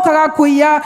okaga kuiya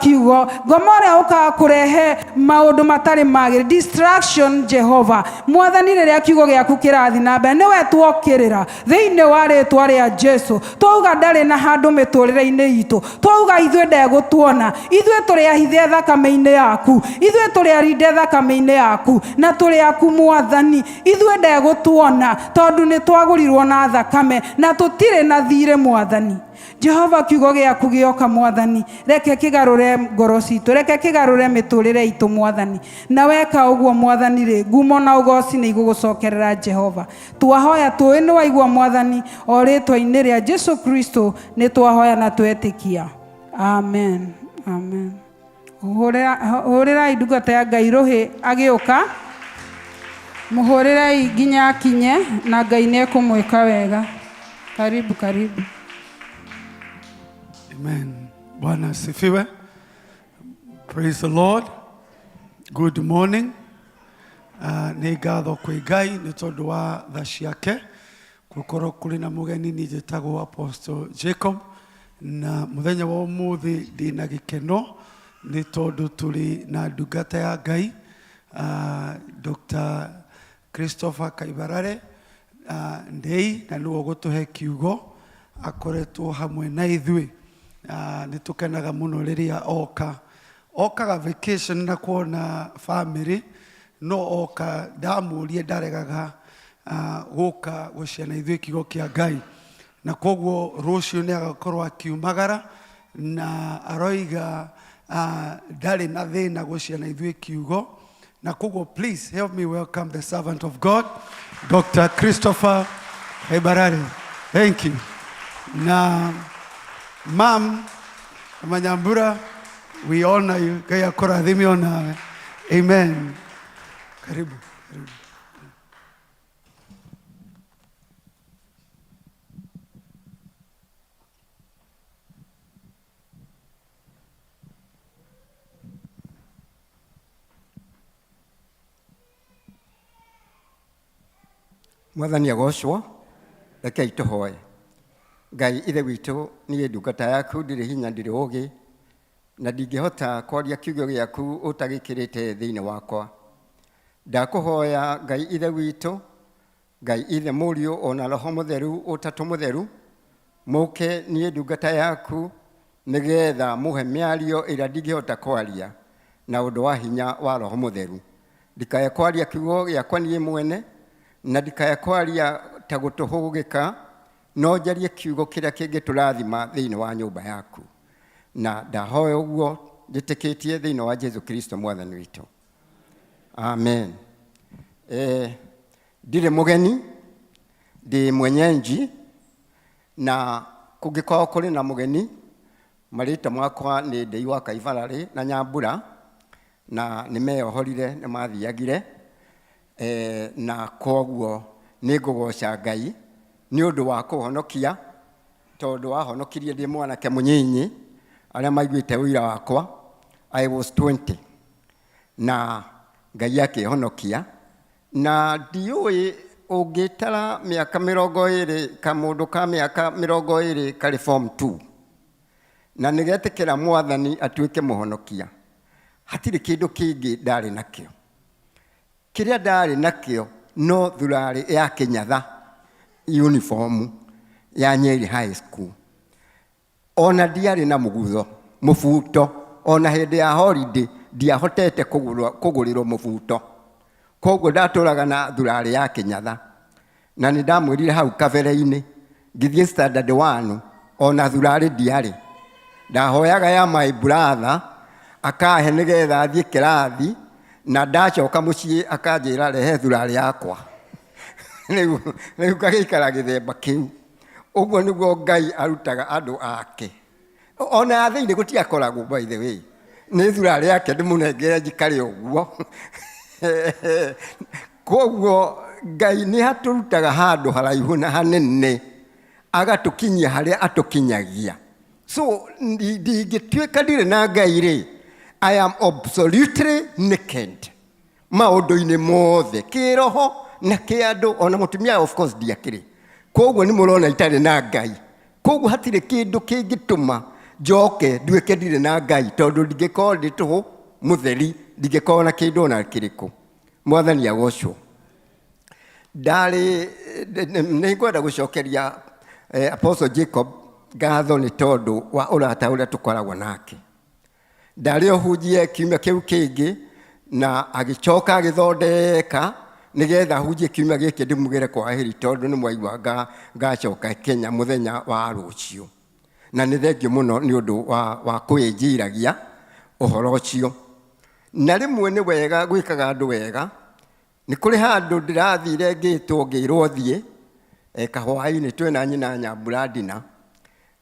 kiugo Gomora okaga kurehe maundu matari magire distraction Jehova mwathani riria kiugo giaku kirathi na mbere niwe twokirira thiini wa ritwa ria Jesu twauga ndari na handu miturire-ini itu twauga ithwe ndegutuona ithwe turi ahithe thakame-ini yaku ithwe turi arinde thakame-ini yaku na turi aku mwathani ithwe ndegutuona tondu ni twagurirwo na thakame na tutire na thire mwathani Jehova kiugo giaku gioka mwathani reke kigarure ngoro citu reke kigarure miturire itu mwathani na weka uguo mwathani ri ngumo na ugoci ni igugucokerera Jehova twahoya tuwi ni waigua mwathani o ritwa-ini ria Jesu Kristo ni twahoya na twetikia amen amen hurira indungata ya Ngai ruhi agiuka muhurira nginya akinye na Ngai ni ekumwika wega karibu Amen. Bwana asifiwe. Praise the Lord. Good morning. Nĩ ngatho kwĩ Ngai nĩ tondũ wa tha ciake gũkorwo kũrĩ na mũgeni niĩ njĩtagwo Apostle Jacob na mũthenya wa ũmũthĩ ndĩna gĩkeno nĩ tondũ tũrĩ na ndungata ya Ngai Dr. Christopher Kaibarare Ndei na nĩwe ũgũtũhe kiugo akoretwo hamwe na ithuĩ nĩ tũkenaga mũno rĩrĩa okaga vacation na kuona family no oka ndamũrie ndaregaga gũka gũciana ithuĩ kiugo kĩa Ngai na koguo rũciũ nĩ agakorwo akiumagara na aroiga ndarĩ na thĩna gũciana ithuĩ kiugo na koguo please help me welcome the servant of God Dr. Christopher Kaibarare. Thank you. Na Ma'am Manyambura, we honor you. Kaya korathimi onawe. Amen. Karibu. Mwathani agocwo rekei tuhoe. Ngai ithe witũ niĩ ndungata yaku ndirĩ hinya ndirĩ ũũgĩ na ndingĩhota kwaria kiugo gĩaku ũtagĩkĩrĩte thĩinĩ wakwa. Ndakũhoya Ngai ithe witũ, Ngai ithe mũriũ ona Roho Mũtheru ũtatũ mũtheru mũke niĩ ndungata yaku nĩgetha mũhe mĩario ĩrĩa ndingĩhota kwaria na ũndũ wa hinya wa Roho Mũtheru. Ndikae kwaria kiugo gĩakwa niĩ mwene na ndikae kwaria ta gũtũhũgĩka no njarie kiugo kĩrĩa kĩngĩtũrathima thĩinĩ wa nyũmba yaku na ndahoya ũguo njĩtĩkĩtie thĩinĩ wa Jesu Kristo mwathani witũ amen. Ndirĩ mũgeni ndĩ mwenyenji na kũngĩkorwo kũrĩ na mũgeni marĩĩtwa makwa nĩ Ndei wa Kaibarare na Nyambura na nĩ meyohorire nĩ mathiagire na koguo nĩ ngũgoca Ngai nĩ ũndũ wa kũhonokia tondũ wahonokirie ndĩ mwanake mũnyinyi arĩa maiguĩte ũira wakwa I was 20 na Ngai akĩhonokia na ndiũĩ ũngĩtara mĩaka 20 kamũndũ ka mĩaka 20 karĩ form 2 na nĩgetĩkĩra mwathani atuĩke mũhonokia hatirĩ kĩndũ kĩngĩ ndarĩ nakĩo. Kĩrĩa ndarĩ nakĩo no thurarĩ ya kĩnyatha uniform ya Nyeri High School. Ona ndiarĩ na mũbuto ona hĩndĩ ya holiday ndiahotete kũgũrĩrwo mũbuto. Koguo ndatũraga na thurarĩ ya kĩnyatha na nĩ ndamwĩrire hau kabere-inĩ ngĩthiĩ standard 1 ona thurarĩ ndiarĩ. Ndahoyaga ya my brother akahe nĩgetha thiĩ kĩrathi na ndacoka mũciĩ akanjĩra rehe thurarĩ yakwa. Rĩu gagĩikara gĩthemba kĩu. Ũguo nĩguo Ngai arutaga andũ ake. Ona thĩinĩ gũtiakoragwo by the way. Nĩ thurarĩ yake ndĩmũnengere njikare ũguo. Koguo Ngai nĩ hatũrutaga handũ haraihu na hanene agatũkinyia harĩa atũkinyagia. So ndingĩtuĩka ndirĩ na Ngai rĩ, I am absolutely naked. Maũndũ-inĩ mothe kĩroho na kĩandũ ona mũtumia of course ndiakĩrĩ. Koguo nĩ mũrona itarĩ na Ngai. Koguo hatirĩ kĩndũ kĩngĩtũma njoke nduĩke ndirĩ na Ngai tondũ ndingĩkorwo ndĩ tũhũ mũtheri, ndingĩkorwo na kĩndũ ona kĩrĩkũ. Mwathani agocwo. Nĩ ngwenda gũcokeria Apostle Jacob ngatho nĩ tondũ wa ũrata ũrĩa tũkoragwo nake. Ndarĩ ohunjie kiumia kĩu kĩngĩ na agĩcoka agĩthondeka nĩgetha hunjie kiumia gĩkĩ ndĩmugĩre kwaheri tondũ nĩ mwaigua ngacoka Kenya mũthenya wa rũciũ. Na nĩ thengiũ mũno nĩ ũndũ wa kwĩnjiragia ũhoro ũcio. Na rĩmwe nĩ wega gwĩkaga andũ wega. Nĩ kũrĩ handũ ndĩrathire ngĩrwo thiĩ kahwaĩ-inĩ twĩna nyina Nyambura ndina.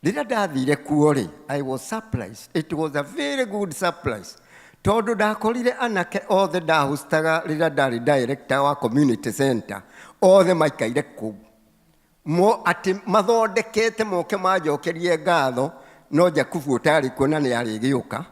Rĩrĩa ndathire kuo-rĩ, I was surprised. It was a very good surprise. Tondũ ndakorire anake othe ndahustaga rĩrĩa ndarĩ director wa community center, othe maikaire kũu. Atĩ mathondekete moke manjokerie ngatho, no Jakubu ũtarĩ kuo na nĩ arĩgĩũka.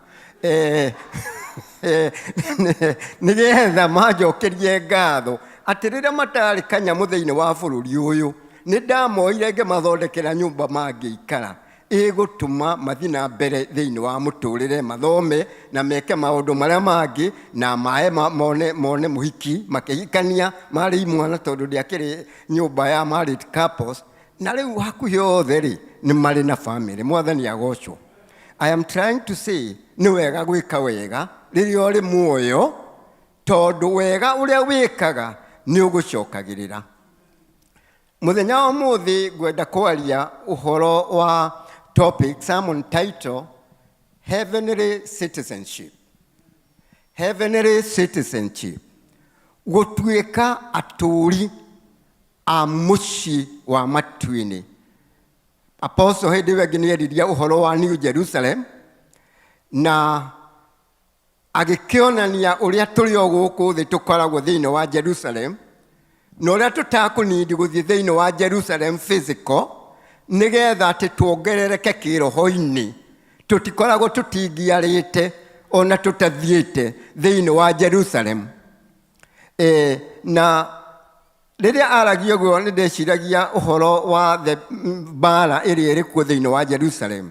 Nĩgetha manjokerie ngatho atĩ rĩrĩa matarĩ kanyamũ thĩinĩ wa bũrũri ũyũ, nĩ ndamoire ngĩmathondekera nyũmba mangĩikara ĩgũtũma mathiĩ na mbere thĩinĩ wa mũtũrĩre, mathome na meke maũndũ marĩa mangĩ na mae mone mũhiki makĩhikania marĩ imwana tondũ ndiakĩrĩ nyũmba ya married couples. Na rĩu hakuhĩ othe-rĩ nĩ marĩ na family. Mwathani agocwo. I am trying to say nĩ wega gwĩka wega rĩrĩa ũrĩ muoyo tondũ wega ũrĩa wĩkaga nĩ ũgũcokagĩrĩra. Mũthenya wa ũmũthĩ ngwenda kwaria ũhoro wa topic, sermon title, Heavenly Citizenship. Heavenly Citizenship. Gũtuĩka atũũri a mũciĩ wa matu-inĩ. Apostle hĩndĩ ĩyo ĩngĩ nĩeririe ũhoro wa New Jerusalem na agĩkĩonania ũrĩa tũrĩ o gũkũ thĩ tũkoragwo thĩinĩ wa Jerusalem na ũrĩa tũtakũnindi gũthiĩ thĩinĩ wa Jerusalem physical nĩgetha atĩ tuongerereke kĩroho-inĩ. Tũtikoragwo tũtingiarĩte ona tũtathiĩte thĩinĩ wa Jerusalem. Na rĩrĩa aragia ũguo nĩ ndeciragia ũhoro wa mbara ĩrĩa ĩrĩ kuo thĩinĩ wa Jerusalem.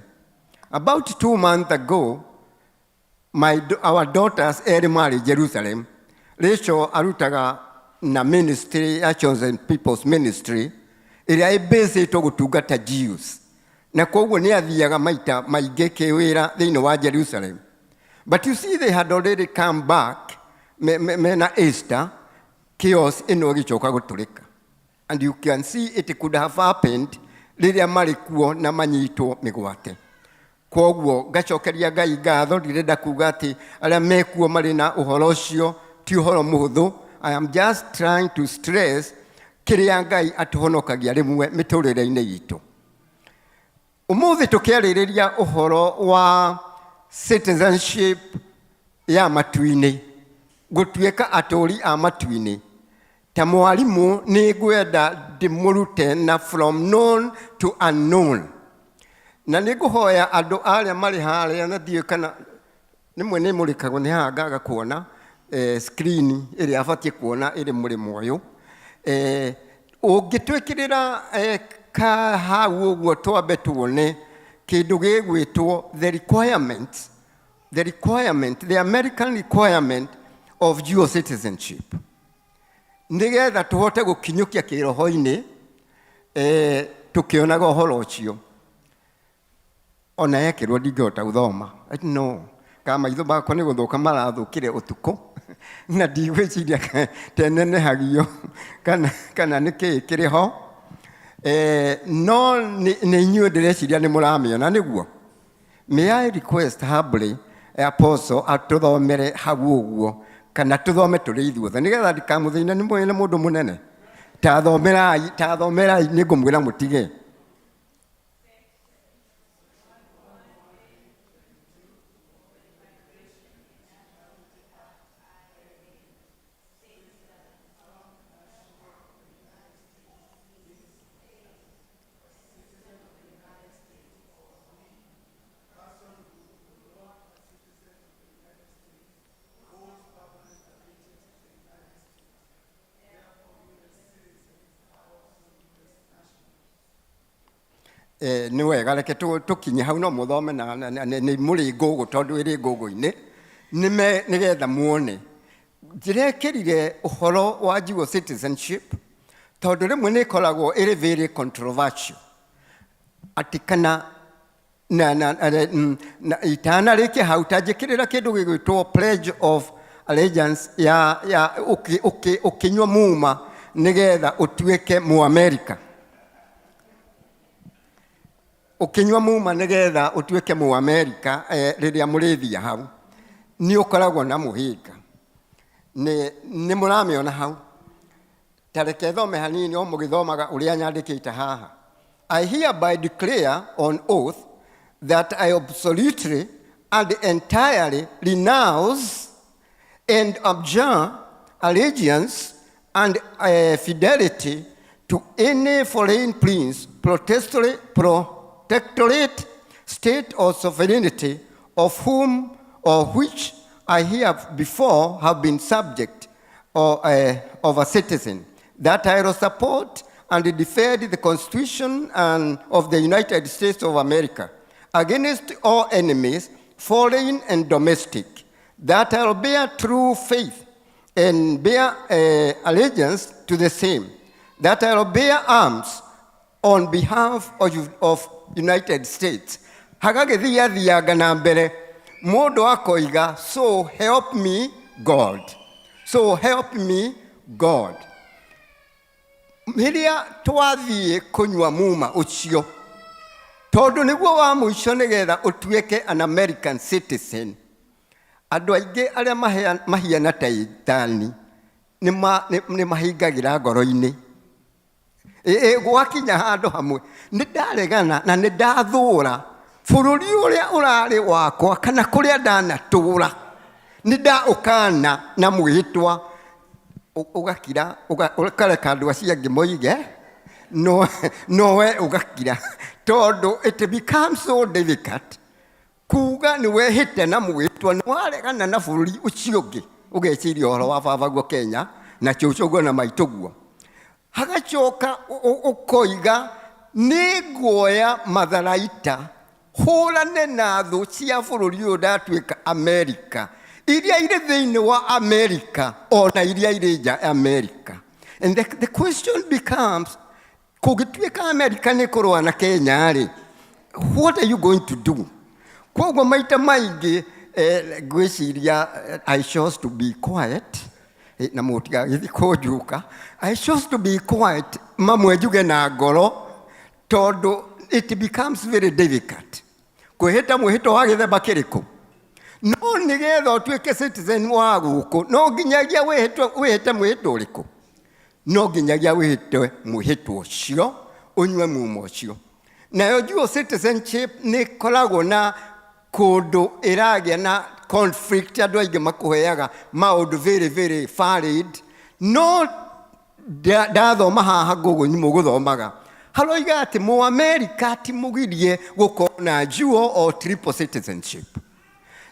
About 2 months ago, our daughters erĩ marĩ Jerusalem. Rachel arutaga na ministry ya Chosen People's Ministry ĩrĩa ĩbĩcĩtwo gũtungata Jews. Na koguo nĩ athiaga maita maingĩ kĩwĩra thĩinĩ wa Jerusalem. But you see they had already come back mena Easter, chaos ĩno ĩgĩcoka gũtũrĩka. And you can see it could have happened rĩrĩa marĩ kuo na manyitwo mĩgwate. Koguo ngacokeria Ngai ngatho ndirenda kuga atĩ arĩa mekuo marĩ na ũhoro ũcio ti ũhoro mũhũthũ. I am just trying to stress kĩrĩa Ngai atũhonokagia rĩmwe mĩtũrĩre-inĩ itũ. Ũmũthĩ tũkĩarĩrĩria ũhoro wa citizenship ya matu-inĩ, gũtuĩka atũũri a matu-inĩ. Ta mwarimũ nĩ ngwenda ndĩmũrute na from known to unknown. Na nĩ ngũhoya andũ arĩa marĩ harĩa na ndiũĩ kana rĩmwe nĩ mũrĩkagwo nĩ haha ngaga kuona screen ĩrĩa abatiĩ kuona ĩrĩ mũrĩmo ũyũ. Ũngĩtwĩkĩrĩra hau ũguo twambe tuone kĩndũ gĩgwĩtwo the American requirement of dual citizenship. Nĩgetha tũhote gũkinyũkia kĩroho-inĩ tũkĩonaga ũhoro ũcio. Ona yekĩrwo ndingĩhota gũthoma. No, kana maitho makwa nĩ gũthũka marathũkire ũtukũ na ndigwĩciria tenenehagio kana nĩkĩĩ kĩrĩ ho. No nĩ inyuĩ ndĩreciria nĩ mũramĩona nĩguo. May I request humbly Apostle atũthomere hau ũguo kana tũthome tũrĩ ithuothe nĩgetha ndikamũthĩine nĩ mũndũ mũnene. Tathomerai nĩ ngũmwĩra mũtige. nĩ wega reke tũkinye hau no mũthome na nĩ mũrĩ ngũgũ tondũ ĩrĩ ngũgũ-inĩ nĩgetha muone ndirekĩrire ũhoro wa dual citizenship tondũ rĩmwe nĩ ĩkoragwo ĩrĩ very controversial atĩ kana itanarĩkia hau tanjĩkĩrĩra kĩndũ gĩgwĩtwo pledge of allegiance ya ũkĩnyua muma nĩgetha ũtuĩke Mũamerika. Ũkĩnyua muma nĩgetha ũtuĩke Mũamerika rĩrĩa mũrĩthia hau nĩ ũkoragwo na mũhĩnga. Nĩ mũramĩona hau. Tareke thome hanini o mũgĩthomaga ũrĩa nyandĩkĩte haha. I hereby declare on oath that I absolutely and entirely renounce and abjure allegiance and fidelity to any foreign prince, protectorate, state or sovereignty of whom or which I have before have been subject of a citizen, that I will support and defend the Constitution of the United States of America against all enemies, foreign and domestic, that I will bear true faith and bear allegiance to the same, that I will bear arms on behalf of United States. Hagagithiathiaga na mbere mũndũ akoiga, so help me God. So help me God. Rĩrĩa twathiĩ kũnyua muma ũcio tondũ nĩguo wa mũico nĩgetha ũtuĩke an American citizen, andũ aingĩ arĩa mahiana ta itani nĩ mahingagĩra ngoro-inĩ. Gwakinya handũ hamwe nĩ ndaregana na nĩ ndathũra bũrũri ũrĩa ũrarĩ wakwa kana kũrĩa ndanatũra, nĩ ndaũkana na mwĩtwa ũgakira ũkareka andũ acio angĩ moige nowe ũgakira tondũ it becomes so difficult kuga nĩ wehĩte na mwĩtwa nĩ waregana na bũrũri ũcio ũngĩ ũgeciria ũhoro wa babaguo Kenya na cũcũguo na maitũguo, hagacoka ũkoiga nĩ nguoya matharaita hũrane na thũ cia bũrũri ũyũ ndatuĩka Amerika, iria irĩ thĩinĩ wa Amerika ona iria irĩ nja Amerika. And the question becomes, kũgĩtuĩka Amerika nĩ kũrũa na Kenya rĩ, what are you going to do? Koguo maita maingĩ ngwĩciria I chose to be quiet na mũtigagĩthi kũnjuka. I chose to be quiet mamwe njuge na ngoro tondũ it becomes very difficult. Kwĩhĩta mwĩhĩto wa gĩthemba kĩrĩkũ? No nĩgetha ũtuĩke citizen wa gũkũ no nginyagia wĩhĩte mwĩhĩto ũrĩkũ? No nginyagia wĩhĩte mwĩhĩto ũcio ũnyue muma ũcio. Nayo dual citizenship nĩ koragwo na kũndũ ĩragĩa na conflict, andũ aingĩ makũheaga maũndũ very very varied. No ndathoma haha ngũgũ-inĩ mũgũthomaga haroiga atĩ Mũamerika ti mũgirie gũkorwo na dual or triple citizenship,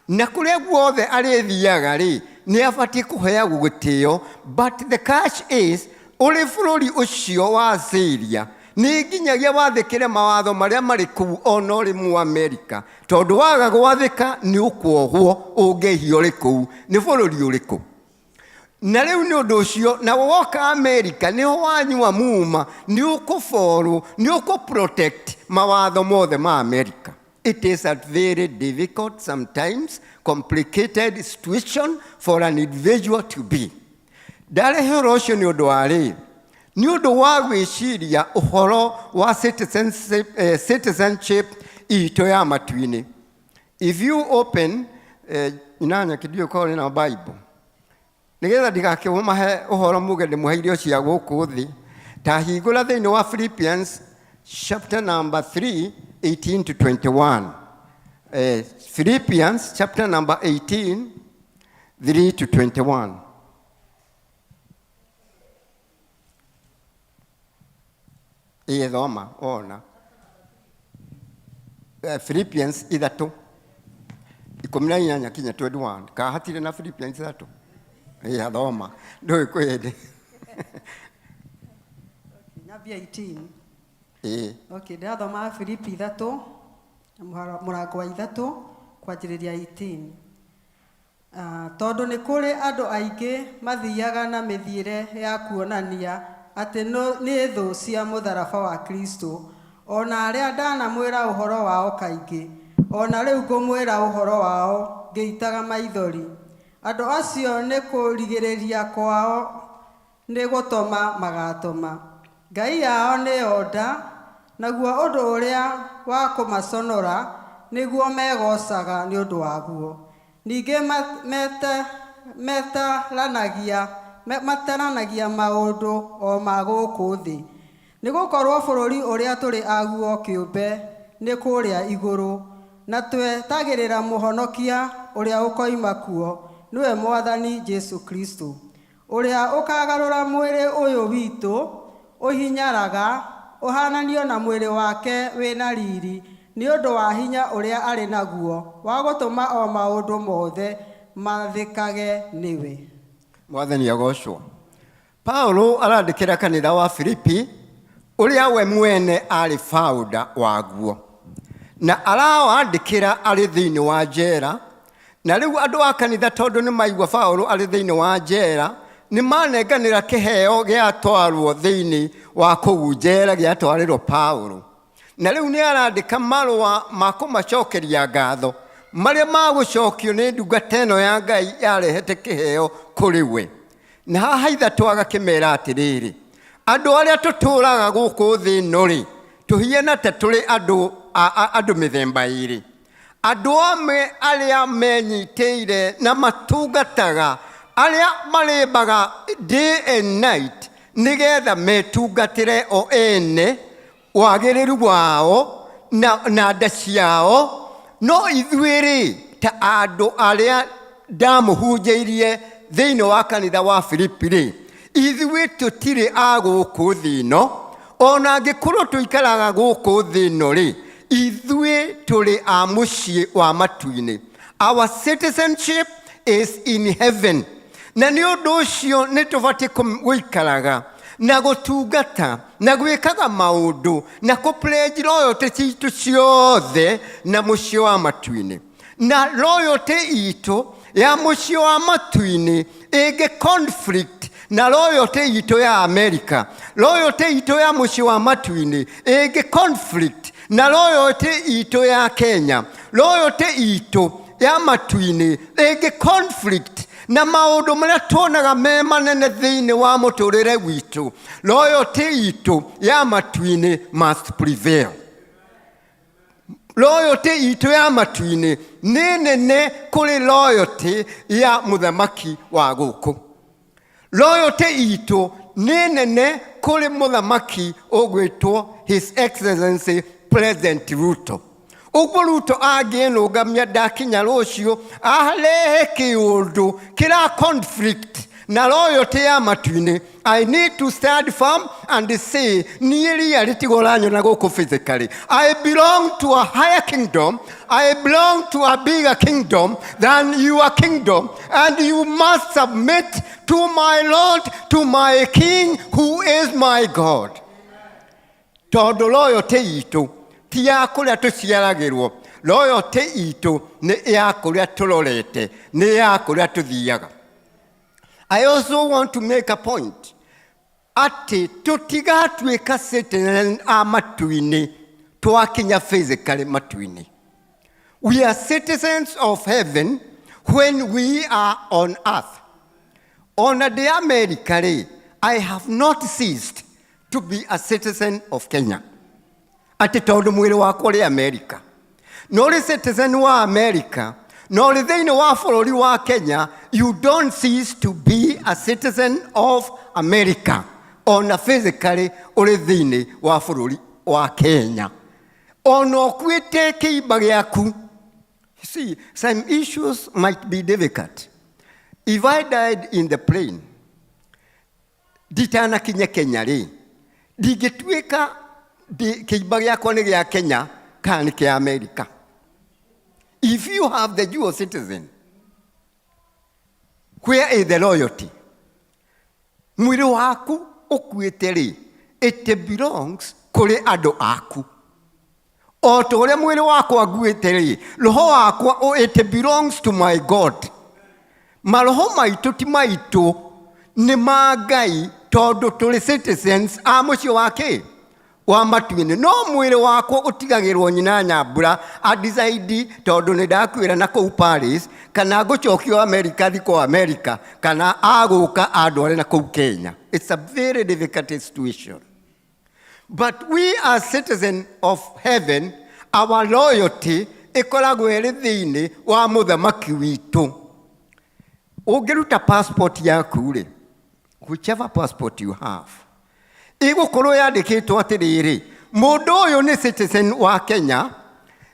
na kũrĩa guothe arĩthiaga rĩ nĩ abatiĩ kũheagwo gĩtĩo. But the catch is ũrĩ bũrũri ũcio wa Syria nĩ nginyagia wathĩkĩre mawatho marĩa marĩ kũu ona ũrĩ Mũamerika, tondũ waga gwathĩka nĩ ũkwohwo ũngĩhio ũrĩ kũu nĩ bũrũri ũrĩkũ. Na rĩu nĩ ũndũ ũcio na woka Amerika nĩho wanyua muma nĩ ũkũfollow nĩ ũkũprotect mawatho mothe ma Amerika. It is a very difficult, sometimes complicated situation for an individual to be. Ndarehe ũhoro ũcio nĩ ũndũ wa rĩ, nĩ ũndũ wa gwĩciria ũhoro wa citizenship itũ ya matu-inĩ. If you open inanya kĩndio korwo na Bible nĩgetha ndigakĩmahe ũhoro muge ndĩmũheire cia gũkũ thĩ, ta hingũra thĩinĩ wa Philippians chapter number 3 18 to 21. Philippians chapter number 18 3 to 21. Thoma ona Philippians 3 18 kinya 21. Ka hatire na Philippians 3 thoma ndũĩ kwĩndĩ. Nyambia 18 Okay, ndathoma Filipi 3 mũrango wa 3 kwanjĩrĩria 18. Tondũ nĩ kũrĩ andũ aingĩ mathiaga na mĩthiĩre ya kuonania atĩ nĩ thũ cia mũtharaba wa Kristo, ona arĩa ndanamwĩra ũhoro wao kaingĩ, ona rĩu ngũmwĩra ũhoro wao ngĩitaga maithori. Andũ acio nĩ kũrigĩrĩria kwao nĩ gũtoma magatoma. Ngai yao nĩ nda, naguo ũndũ ũrĩa wa kũmaconora nĩguo megocaga nĩ ũndũ waguo. Ningĩ mataranagia maũndũ o ma gũkũ thĩ. Nĩ gũkorwo bũrũri ũrĩa tũrĩ aguo kĩũmbe nĩ kũrĩa igũrũ, na twetagĩrĩra mũhonokia ũrĩa ũkoima kuo, nĩwe Mwathani Jesu Kristo, ũrĩa ũkagarũra mwĩrĩ ũyũ witũ ũhinyaraga ũhananio na mwĩrĩ wake wĩna riri, nĩ ũndũ wa hinya ũrĩa arĩ naguo wa gũtũma o maũndũ mothe mathĩkage nĩwe. Mwathani agocwo. Paulo arandĩkĩra kanitha wa Filipi ũrĩa we mwene arĩ founder waguo, na arawandĩkĩra arĩ thĩinĩ wa njera. Na rĩu andũ a kanitha tondũ nĩ maigua Paulo arĩ thĩinĩ wa njera, nĩ manenganĩra kĩheo gĩatwarwo thĩinĩ wa kũu njera gĩatwarĩrwo Paulo. Na rĩu nĩ arandĩka marũa ma kũmacokeria ngatho marĩa magũcokio nĩ ndungata ĩno ya Ngai yarehete kĩheo kũrĩ we. Na haha ithatũ agakĩmera atĩrĩrĩ, andũ arĩa tũtũũraga gũkũ thĩ ĩno rĩ, tũhiana ta tũrĩ andũ mĩthemba ĩrĩ. Andũ amwe arĩa menyitĩire na matungataga, arĩa marĩmbaga day and night nĩgetha metungatĩre o ene wagĩrĩru wao na nda ciao. No ithuĩ rĩ, ta andũ arĩa ndamũhunjĩirie thĩinĩ wa kanitha wa Filipi rĩ, ithuĩ tũtirĩ a gũkũ thĩ ĩno, ona angĩkorwo tũikaraga gũkũ thĩ ĩno rĩ, ithuĩ tũrĩ a mũciĩ wa matu-inĩ. Our citizenship is in heaven. Na nĩ ũndũ ũcio nĩ tũbatiĩ gũikaraga na gũtungata na gwĩkaga maũndũ na kũ-pledge loyalty citũ ciothe na mũciĩ wa matu-inĩ. Na loyalty itũ ya mũciĩ wa matu-inĩ ĩngĩ conflict na loyalty itũ ya America, loyalty itũ ya mũciĩ wa matu-inĩ ĩngĩ conflict na loyalty itũ ya Kenya, loyalty itũ ya matu-inĩ ĩngĩ conflict na maũndũ marĩa tuonaga me manene thĩinĩ wa mũtũrĩre witũ, loyalty itũ ya matu-inĩ must prevail. Loyalty itũ ya matu-inĩ nĩ nene kũrĩ loyalty ya mũthamaki wa gũkũ. Loyalty itũ nĩ nene kũrĩ mũthamaki ũgwĩtwo His Excellency President Ruto. Ũguo Ruto angĩnũgamia ndakinya rũciũ arehe kĩũndũ kĩra conflict na loyalty ya matu-inĩ, I need to stand firm and say, niĩ ria rĩtigo ranyona gũkũ physically. I belong to a higher kingdom. I belong to a bigger kingdom than your kingdom. And you must submit to my Lord, to my King, who is my God. Tondũ loyalty itũ ti ya kũrĩa tũciaragĩrwo, loyalty itũ nĩ ya kũrĩa tũrorete, nĩ ya kũrĩa tũthiaga. I also want to make a point atĩ tũtigatuĩka citizen a matu-inĩ twakinya physically matu-inĩ. We are citizens of heaven when we are on earth. On the America, I have not ceased to be a citizen of Kenya. Ati tondũ mwĩrĩ wakwa ũrĩ America. No ũrĩ citizen wa America, no ũrĩ thĩinĩ wa bũrũri wa Kenya, you don't cease to be a citizen of America. Ona physically ũrĩ thĩinĩ wa bũrũri wa Kenya. Ona ũkuĩte kĩimba gĩaku. You see, some issues might be difficult. If I died in the plane, nditanakinya Kenya rĩ, ndingĩtuĩka kĩimba gĩakwa nĩ gĩa Kenya kana nĩ kĩa America. If you have the dual citizen, where is the loyalty? Mwĩrĩ waku ũkuĩte rĩ, it belongs kuri ando aku. O ta uria mwiri wakwa nguite ri, roho wakwa it belongs to my God. Maroho maitu ti maitu, ni ma Ngai tondu tuli citizens a mucio wake wa matuini. No mwiri wakwa utigagirwo nyina Nyambura a decide tondu ni ndakwira na kou Paris kana ngucokio America thiko America kana aguka andware na kou Kenya. It's a very difficult situation. But we as citizens of heaven, our loyalty ikoragwo iri thiini wa muthamaki witu. Ungiruta passport yaku ri, whichever passport you have, igukorwo yandikitwo atiriri, mundu uyu ni citizen wa Kenya,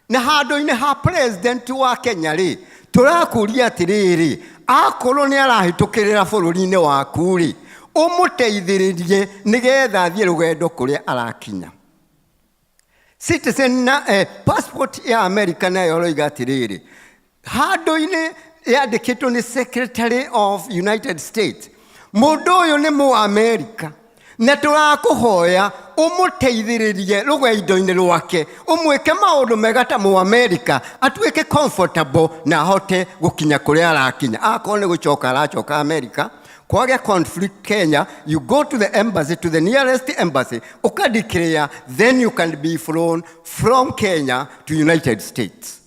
na handu-ini ha president wa Kenya ri, turakuria atiriri, akorwo ni arahitukirira bururi-ini waku ri, umuteithiririe nigetha athie rugendo kuria arakinya. Citizen na passport ya America nayo roiga atiriri, handu-ini yandikitwo ni Secretary of United States, mundu uyu ni mu America, na turakuhoya umuteithiririe rugendo-ini rwake, umwike maundu mega ta mu America, atuike comfortable na ahote gukinya kuria arakinya. Akorwo ni gucoka aracoka America, kwage conflict Kenya, you go to the embassy, to the nearest embassy, ukadeclare, then you can be flown from Kenya to United States.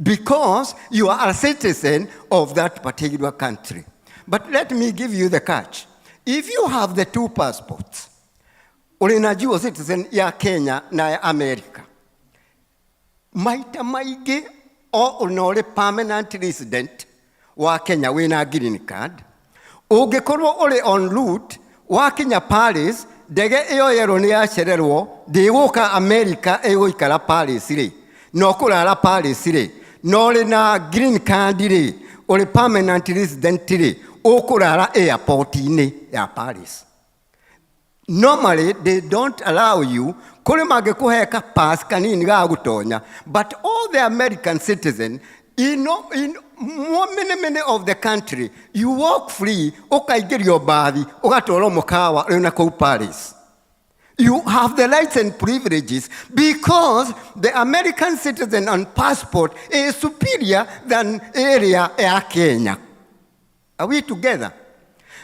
Because you are a citizen of that particular country. But let me give you the catch. If you have the two passports, ulinajua citizen ya Kenya na ya America, maita maigi o unole permanent resident wa Kenya wina green card, ungekorwo uli on route wa Kenya Paris, ndege iyo yero ni yacererwo, ndiguka America iguikara Paris ri, no kurara Paris ri, no ri na green card ri, uli permanent resident ri, ukurara airport-ini ya Paris. Normally, they don't allow you, kuri magekuheka pass kanini ga gutonya, but all the American citizens, in many of the country, you walk free, ukaigirio bathi, ugatwaro mukawa na kou Paris. You have the rights and privileges because the American citizen on passport is superior than area ya Kenya. Are we together?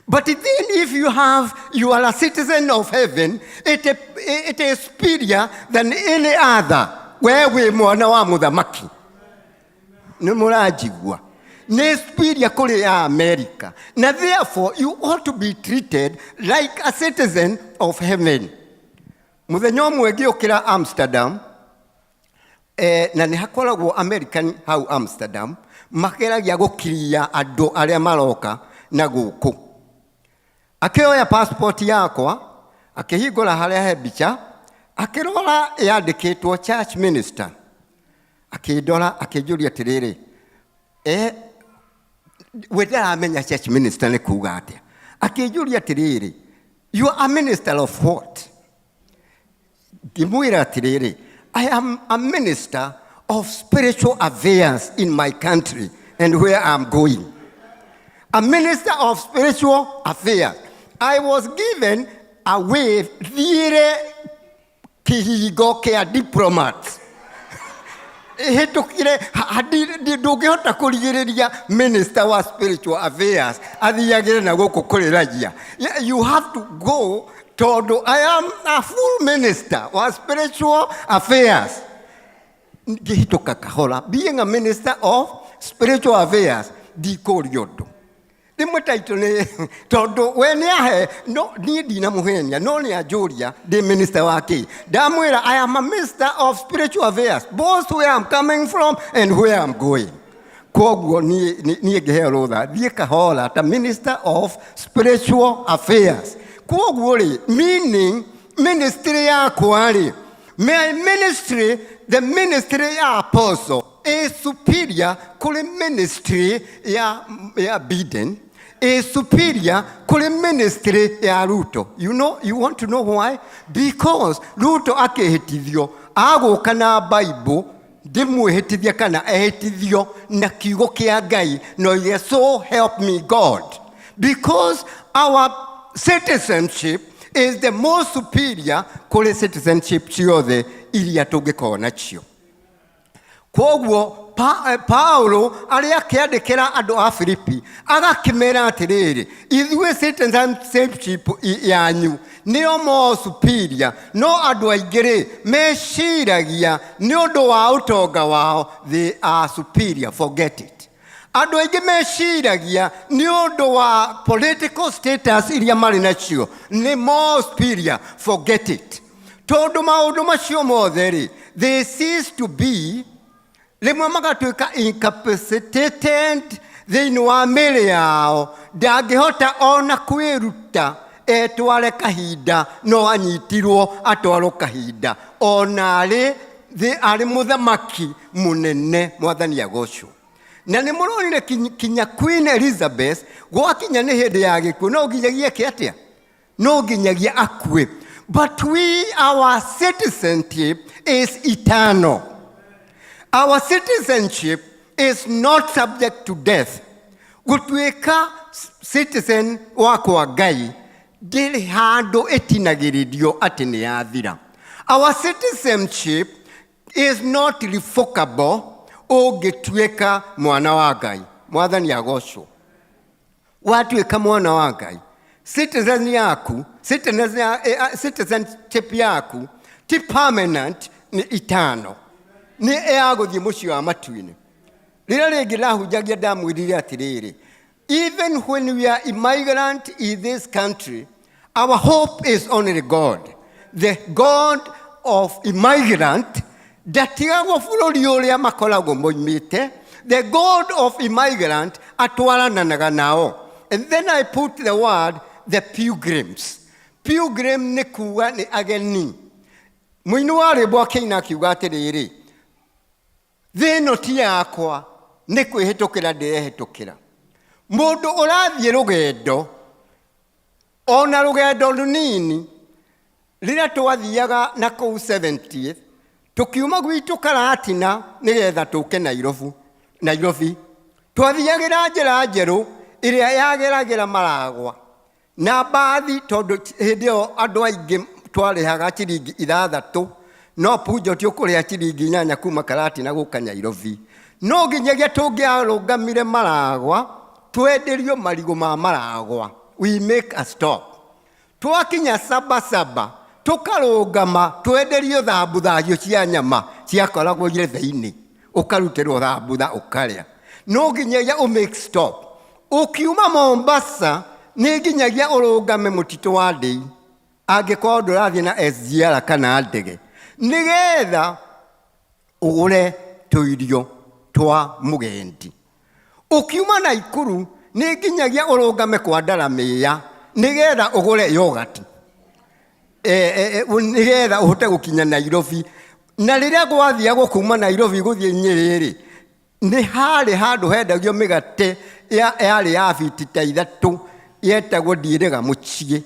But then if you are a citizen of heaven, it is superior than any other. Wewe mwana wa muthamaki. Nimurajigwa. Ni superior kule ya America. Now therefore, you ought to be treated like a citizen of heaven. Muthenya umwe ngiukira Amsterdam, na ni hakoragwo American hau Amsterdam, makeragia gukiria andu aria maroka na guku. Akioya passport yakwa, akihingura haria he bicha, akirora yandikitwo church minister. Akidora akijuria tiriri, wetara amenya church minister ni kuga atia. Akijuria tiriri, you are a minister of what? Gimwira tiriri, I am a minister of spiritual affairs in my country and where I'm going. A minister of spiritual affairs. I was given a way vire kihigo kia diplomats. Hetukire ndungihota kurigiriria minister wa spiritual affairs athiagire na guku kuriragia. You have to go todo. I am a full minister of spiritual affairs. Ngihituka kahora, being a minister of spiritual affairs di koriodo. Dimutaito ne todo when ya no need na muhenya no ni ajuria the minister wake. Damwira, I am a minister of spiritual affairs, both where I'm coming from and where I'm going. Kogwo ni gehero da die kahola the minister of spiritual affairs. Kogwo meaning ministry ya kwali. My ministry, the ministry ya apostle, is superior to the ministry ya Biden, is superior to the ministry ya Ruto. You know, you want to know why? Because Ruto akehitithio, agoka na Bible, ndimuhitithia kana ehitithio na kiugo kia Ngai, no ye so help me God. Because our citizenship is the most superior kuri citizenship ciothe iria tungĩkorwo nacio. Kwoguo Paulo arĩa akĩandĩkĩra andũ a Filipi agakĩmera atĩrĩrĩ, ithuĩ citizenship yanyu nĩyo more superior, no andũ aingĩ meciragia nĩ ũndũ wa ũtonga wao they are superior, forget it. Andũ aingĩ meciragia nĩ ũndũ wa political status iria marĩ nacio nĩ more superior, forget it. Tondũ maũndũ macio mothe they cease to be, rimwe magatuĩka incapacitated thĩinĩ wa mĩĩrĩ yao, ndangĩhota ona kwĩruta etware kahinda no anyitirwo atwarwo kahinda ona arĩ mũthamaki mũnene mwathani agocwo. Na nĩ mũronire kinya Queen Elizabeth gwakinya nĩ hĩndĩ ya gĩkuũ no nginyagia atĩa, no nginyagia akue. But our citizenship is eternal. Our citizenship is not subject to death. Gũtuĩka citizen wa kwa Ngai ndĩrĩ handũ ĩtinagĩrĩrio atĩ nĩ yathira. Our citizenship is not revocable ũngĩtuĩka mwana wa Ngai. Mwathani agocwo. Watuĩka mwana wa Ngai, citizenship yaku ti permanent, ni eternal. Ni egũthiĩ mũciĩ wa matu-inĩ. Rĩrĩa rĩngĩ ndahunjagia ndamwĩrire atĩrĩrĩ, even when we are immigrant in this country, our hope is only God. The God of immigrant, ndatigagwo bũrũri ũrĩa makoragwo moimĩte. The God of immigrant atwarananaga nao. And then I put the word, the pilgrims. Pilgrim nĩ kuuga nĩ ageni. Mũini wa rwĩmbo akĩina akiuga atĩrĩrĩ, thĩ ĩno ti yakwa, nĩ kwĩhĩtũkĩra ndĩrehĩtũkĩra. Mũndũ ũrathiĩ rũgendo, ona rũgendo rũnini, rĩrĩa twathiaga na kũu 70th, tũkiuma gwitũ Karatina nĩgetha tũke Nairobi. Twathiagĩra njĩra njerũ ĩrĩa yageragĩra Maragwa. Na mbathi tondũ hĩndĩ ĩyo andũ aingĩ twarĩhaga ciringi 6, no punjo ti ũkũrĩha ciringi 8 kuma Karatina gũka Nairobi. No nginyagia tũngĩarũgamire Maragwa, twenderio marigũ ma Maragwa. We make a stop. Twakinya Sabasaba, tũkarũgama twenderio thambutha cia nyama ciakoragwo irĩ thĩinĩ. Ũkarutĩrwo thambutha ũkarĩa. No nginyagia make stop. Ukiuma Mombasa, nĩ nginyagia ũrũgame mũtitũ wa Ndei. Angĩkorwo ndũrathiĩ na SGR kana ndege, nĩgetha ũgũre tũirio twa mũgendi. Ukiuma Naikuru, nĩ nginyagia ũrũgame kwa Ndaramĩya nĩgetha ũgũre yogurt. Nĩgetha ũhote gũkinya Nairobi. Na rĩrĩa gwathiagwo kuma Nairobi gũthiĩ Nyĩrĩ, nĩ harĩ handũ hendagio mĩgate yarĩ ya biti ta 3 yetagwo ndirĩga mũciĩ.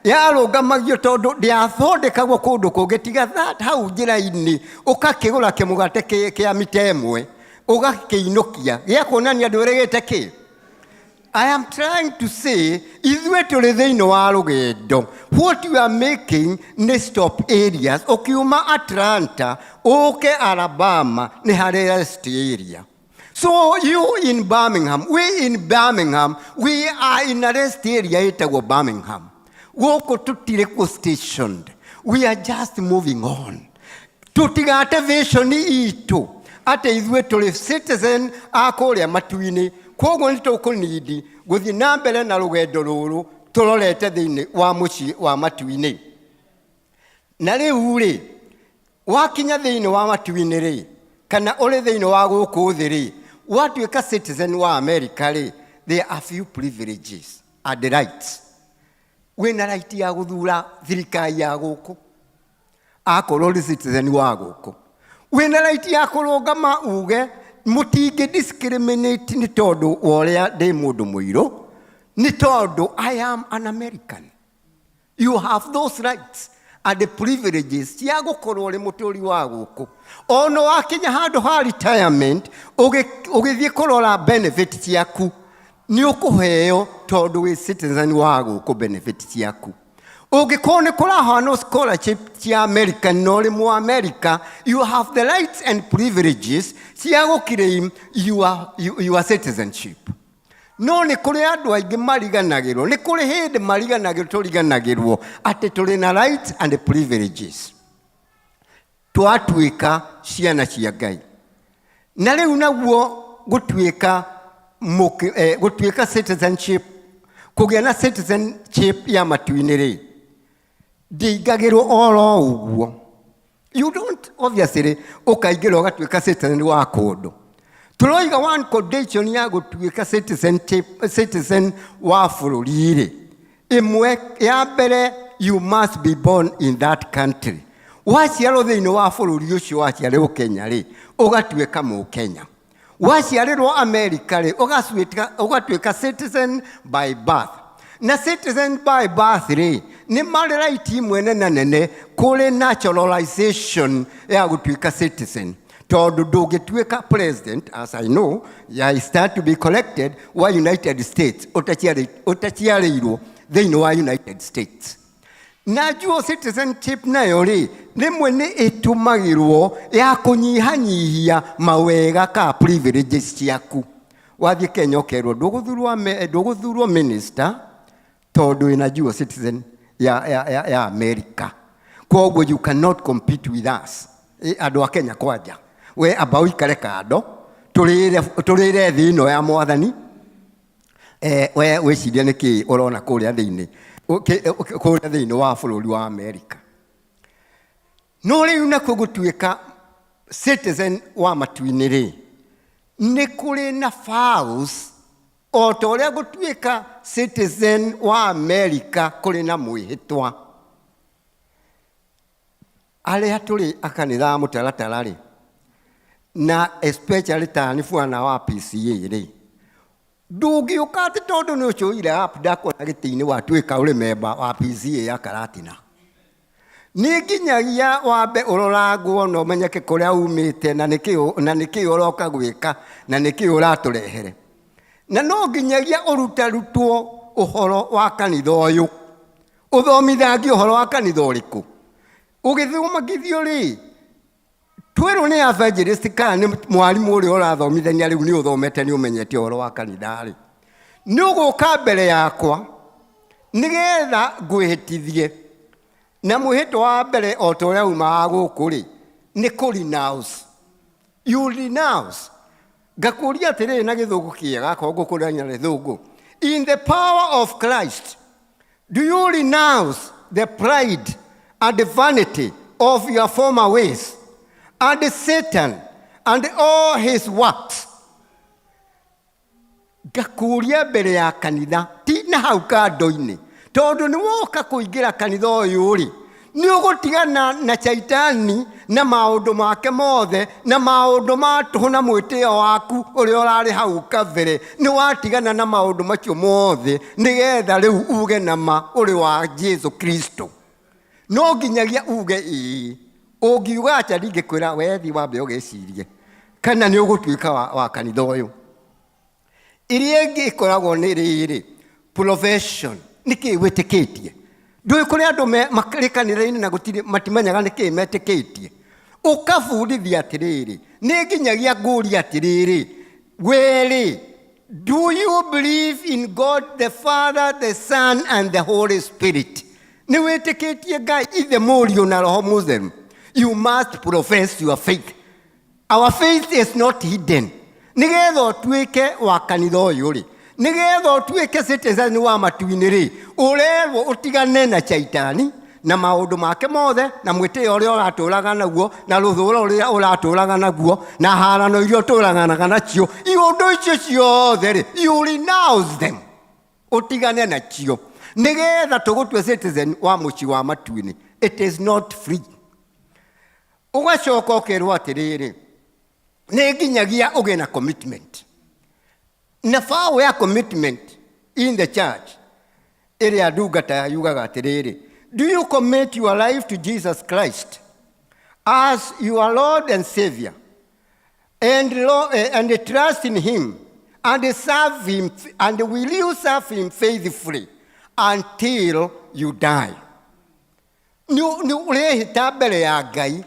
Yarũgamagio tondũ ndĩathondekagwo kũndũ kũngĩ tiga hau njĩra-inĩ, ũkakĩgũra kĩmũgate kĩa mita 1 ũgakĩinũkia gĩa kuonania ndũrĩgĩte kĩ. I am trying to say, ithuĩ tũrĩ thĩinĩ wa rũgendo. What you are making nĩ stop areas. Ũkiuma Atlanta ũke Alabama nĩ harĩ rest area. So you in Birmingham, we in Birmingham, we are in a rest area ĩtagwo Birmingham. Gũkũ tũtirĩ stationed. We are just moving on. Tũtigate vision itũ atĩ ithuĩ tũrĩ citizen a kũrĩa matu-inĩ. Kwoguo nĩ tũkũnindi gũthiĩ na mbere na rũgendo rũrũ tũrorete thĩinĩ wa mũciĩ wa matu-inĩ. Na rĩu wakinya thĩinĩ wa matu-inĩ kana ũrĩ thĩinĩ wa gũkũ thĩ watuĩka citizen wa America there are few privileges and rights. Wĩna right ya gũthura thirikari ya gũkũ akorwo ũrĩ citizen wa gũkũ. Wĩna right ya kũrũgama uge mũtingĩ discriminate nĩ tondũ ũrĩa ndĩ mũndũ mũirũ, nĩ tondũ I am an American. You have those rights and the privileges cia gũkorwo ũrĩ mũtũũri wa gũkũ. Ono wakinya handũ ha retirement ũgĩthiĩ kũrora benefit ciaku nĩ ũkũheo tondũ wĩ citizen wa gũkũ benefit ciaku. Ũngĩkorwo nĩ kũrahana scholarship cia America no rĩ mu America, you have the rights and privileges cia gũclaim your citizenship. No nĩ kũrĩ andũ aingĩ mariganagĩrwo, nĩ kũrĩ hĩndĩ mariganagĩrwo tũriganagĩrwo atĩ tũrĩ na rights and privileges. Twatuĩka ciana cia Ngai. Na rĩu naguo gũtuĩka citizenship, kũgĩa na citizenship ya matu-inĩ rĩ, ndĩingagĩrwo oro ũguo. You don't obviously ũkaingĩra ũgatuĩka citizen wa kũndũ. Tũroiga one condition ya gũtuĩka citizen wa bũrũri rĩ, ĩmwe ya mbere, you must be born in that country. Waciarwo thĩinĩ wa bũrũri ũcio, waciarĩrwo Kenya rĩ, ũgatuĩka Mũkenya. Waciarĩrwo America rĩ, ũgatuĩka citizen by birth. Na citizen by birth rĩ, nĩ marĩ right imwe nene kũrĩ naturalization ya gũtuĩka citizen. Tondũ ndũngĩtuĩka president, as I know, I start to be collected wa United States, ũtaciarĩirwo thĩinĩ wa United States. Na dual citizenship nayo rĩ, rĩmwe nĩ ĩtũmagĩrwo ya kũnyihanyihia mawega ka privileges ciaku. Wathiĩ Kenya ũkerwo ndũgũthurwo minister tondũ wĩna dual citizen ya America. Koguo you cannot compete with us. Andũ a Kenya kwanja. We amba ũikare kando, tũrĩre thĩ ĩno ya Mwathani. We wĩciria nĩkĩ ũrona kũrĩa thĩinĩ wa bũrũri wa America. No rĩu nakuo gũtuĩka citizen wa matu-inĩ rĩ, nĩ kũrĩ na vows, o ta ũrĩa gũtuĩka citizen wa America kũrĩ na mwĩhĩtwa. Arĩa tũrĩ akanitha mũtaratara rĩ, na especially ta nĩ bwana wa PCA rĩ, ndũngĩũka atĩ tondũ nĩ ũcũire app ndakuona gĩtĩ-inĩ watuĩka ũrĩ member wa PCA ya Karatina. Nĩ nginyagia wambe ũroragwo na ũmenyeke kũrĩa umĩte na nĩkĩ ũroka gwĩka na nĩkĩ ũratũrehere. Na no nginyagia ũrutarutwo ũhoro wa kanitha ũyũ. Ũthomithagio ũhoro wa kanitha ũrĩkũ? Ũgĩthomithio rĩ, twĩrwo nĩ evangelist kana nĩ mwarimũ ũrĩa ũrathomithania rĩu nĩ ũthomete nĩ ũmenyete ũhoro wa kanitha rĩ. Nĩ ũgũka mbere yakwa nĩgetha ngwĩhĩtithie. Na mwĩhĩtwa wa mbere o ta ũrĩa umaga gũkũ rĩ, nĩ kũ-renounce. You renounce. Ngakũria atĩrĩ na gĩthũngũ kĩega, korwo ngũkũrania na gĩthũngũ. In the power of Christ, do you renounce the pride and the vanity of your former ways, and Satan and all his works? Ngakũria mbere ya kanitha, ti na hau kando-inĩ. Tondũ nĩ woka kũingĩra kanitha ũyũ rĩ, nĩ ũgũtigana na Shaitani na maũndũ make mothe na maũndũ ma tũhũ na mwĩtĩo waku ũrĩa ũrarĩ hau kabere. Nĩ watigana na maũndũ macio mothe nĩgetha rĩu uge na ma ũrĩ wa Jesu Kristo. No nginyagia uge ĩĩ. Ũngiuga atĩa ndingĩkwĩra wethi wambe ũgecirie kana nĩ ũgũtuĩka wa kanitha ũyũ. Iria ĩngĩ ĩkoragwo nĩ rĩrĩ, profession. Nĩkĩ wĩtĩkĩtie? Ndũĩ kũrĩ andũ marĩ kanitha-inĩ na matimenyaga nĩkĩ metĩkĩtie. Ũkabundithia atĩrĩrĩ, nĩ nginyagia ngũria atĩrĩrĩ, wĩrĩ, do you believe in God the Father, the Son and the Holy Spirit? Nĩ wĩtĩkĩtie Ngai ithe Mũriũ na Roho Mũtheru? You must profess your faith. Our faith is not hidden. Nĩgetha ũtuĩke wa kanitha ũyũ rĩ, nĩgetha ũtuĩke citizen wa matu-inĩ rĩ, ũrerwo ũtigane na Shaitani na maũndũ make mothe na mwĩtĩo ũrĩa ũratũũraga naguo na rũthũũro ũrĩa ũratũũraga naguo na harano iria ũtũũranaga nacio. Iũndũ icio ciothe rĩ, you renounce them. Ũtigane nacio nĩgetha tũgũtue citizen wa mũciĩ wa matu-inĩ. It is not free. Ũgacoka ũkerwo atĩrĩrĩ, nĩ nginyagia ũgĩe na commitment. Na vow ya commitment in the church ĩrĩa ndungata yugaga atĩrĩrĩ, do you commit your life to Jesus Christ as your Lord and Savior and trust in Him and serve Him, and will you serve Him faithfully until you die? ni urehita mbere ya Ngai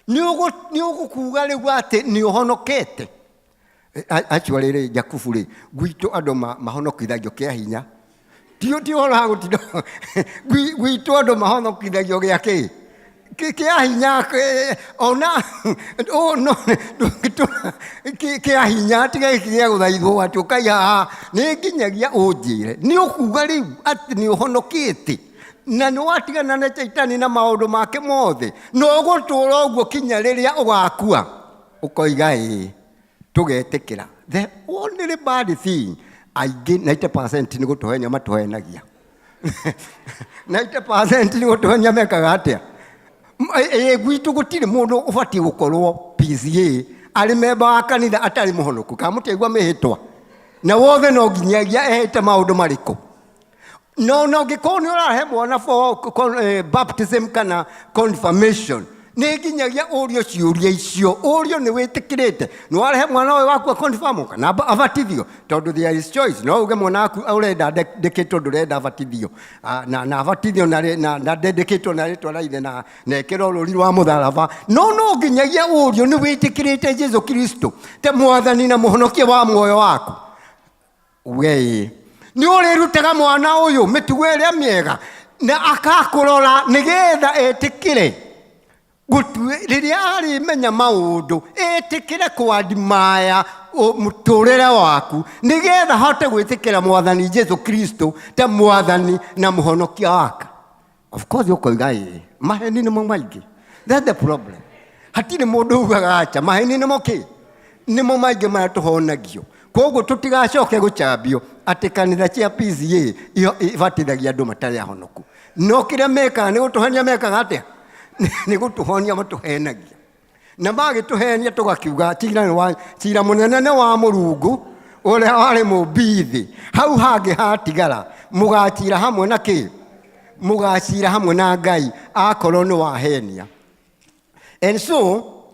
ni ugukuga riu ati ni uhonokete. Actually Jakubu ri gwitu andu mahonokithagio kia hinya ti ora gutindo gwitu andu mahonokithagio gia ki kia hinya ona no kia hinya tiga kia guthaithwo ati ukaiha ni nginyagia unjire ni ukuga riu ati ni uhonokete na ni watigana na Saitani na maundu make mothe no gutura uguo kinya riria ugakua ukoiga tugetekera. The only bad thing aingĩ 90% ni gutuhenia matuhenagia 90% ni gutuhenia mekaga atia gwitu gutire mundu ubati gukorwo PCA ari memba wa kanitha atari muhonoku kamutegwa mihitwa na wothe no nginyagia ehete maundu mariku no gikoni urahe mwana for baptism kana confirmation ni nginyagia urio ciuria icio urio ni witikirite ni warehe mwana we waku confirm kana abatithio tondu there is choice no uge mwana waku urenda ndeketwo ndurenda abatithio na abatithio na ndeketwo na ritwa raithe na nekero ruri rwa mutharaba no nginyagia urio ni witikirite Jesu Kristo te mwathani na muhonokia wa muoyo waku we ni urirutaga mwana uyu mitugo iria miega na akakurora nigetha etikire riria arimenya maundu etikire kuadimaya muturire waku nigetha hote gwitikira mwathani Jesu Kristo ta mwathani na muhonokia waka. Of course ukoiga maheni ni maingĩ. That's the problem. Hatire mundu ugaga acha maheni ni moki ni maingĩ maratuhonagio koguo tutigacoke guchambio ati kanitha cia PCA iyo ibatithagia andu matari ahonoku no kire meka ni gutuhenia mekaga atia ni gutuhonia matuhenagia na magituhenia tugakiuga cira munene wa Murungu uria wari mubithi hau hangi hatigara mugacira hamwe na ki mugacira hamwe na Ngai akorwo ni wahenia. And so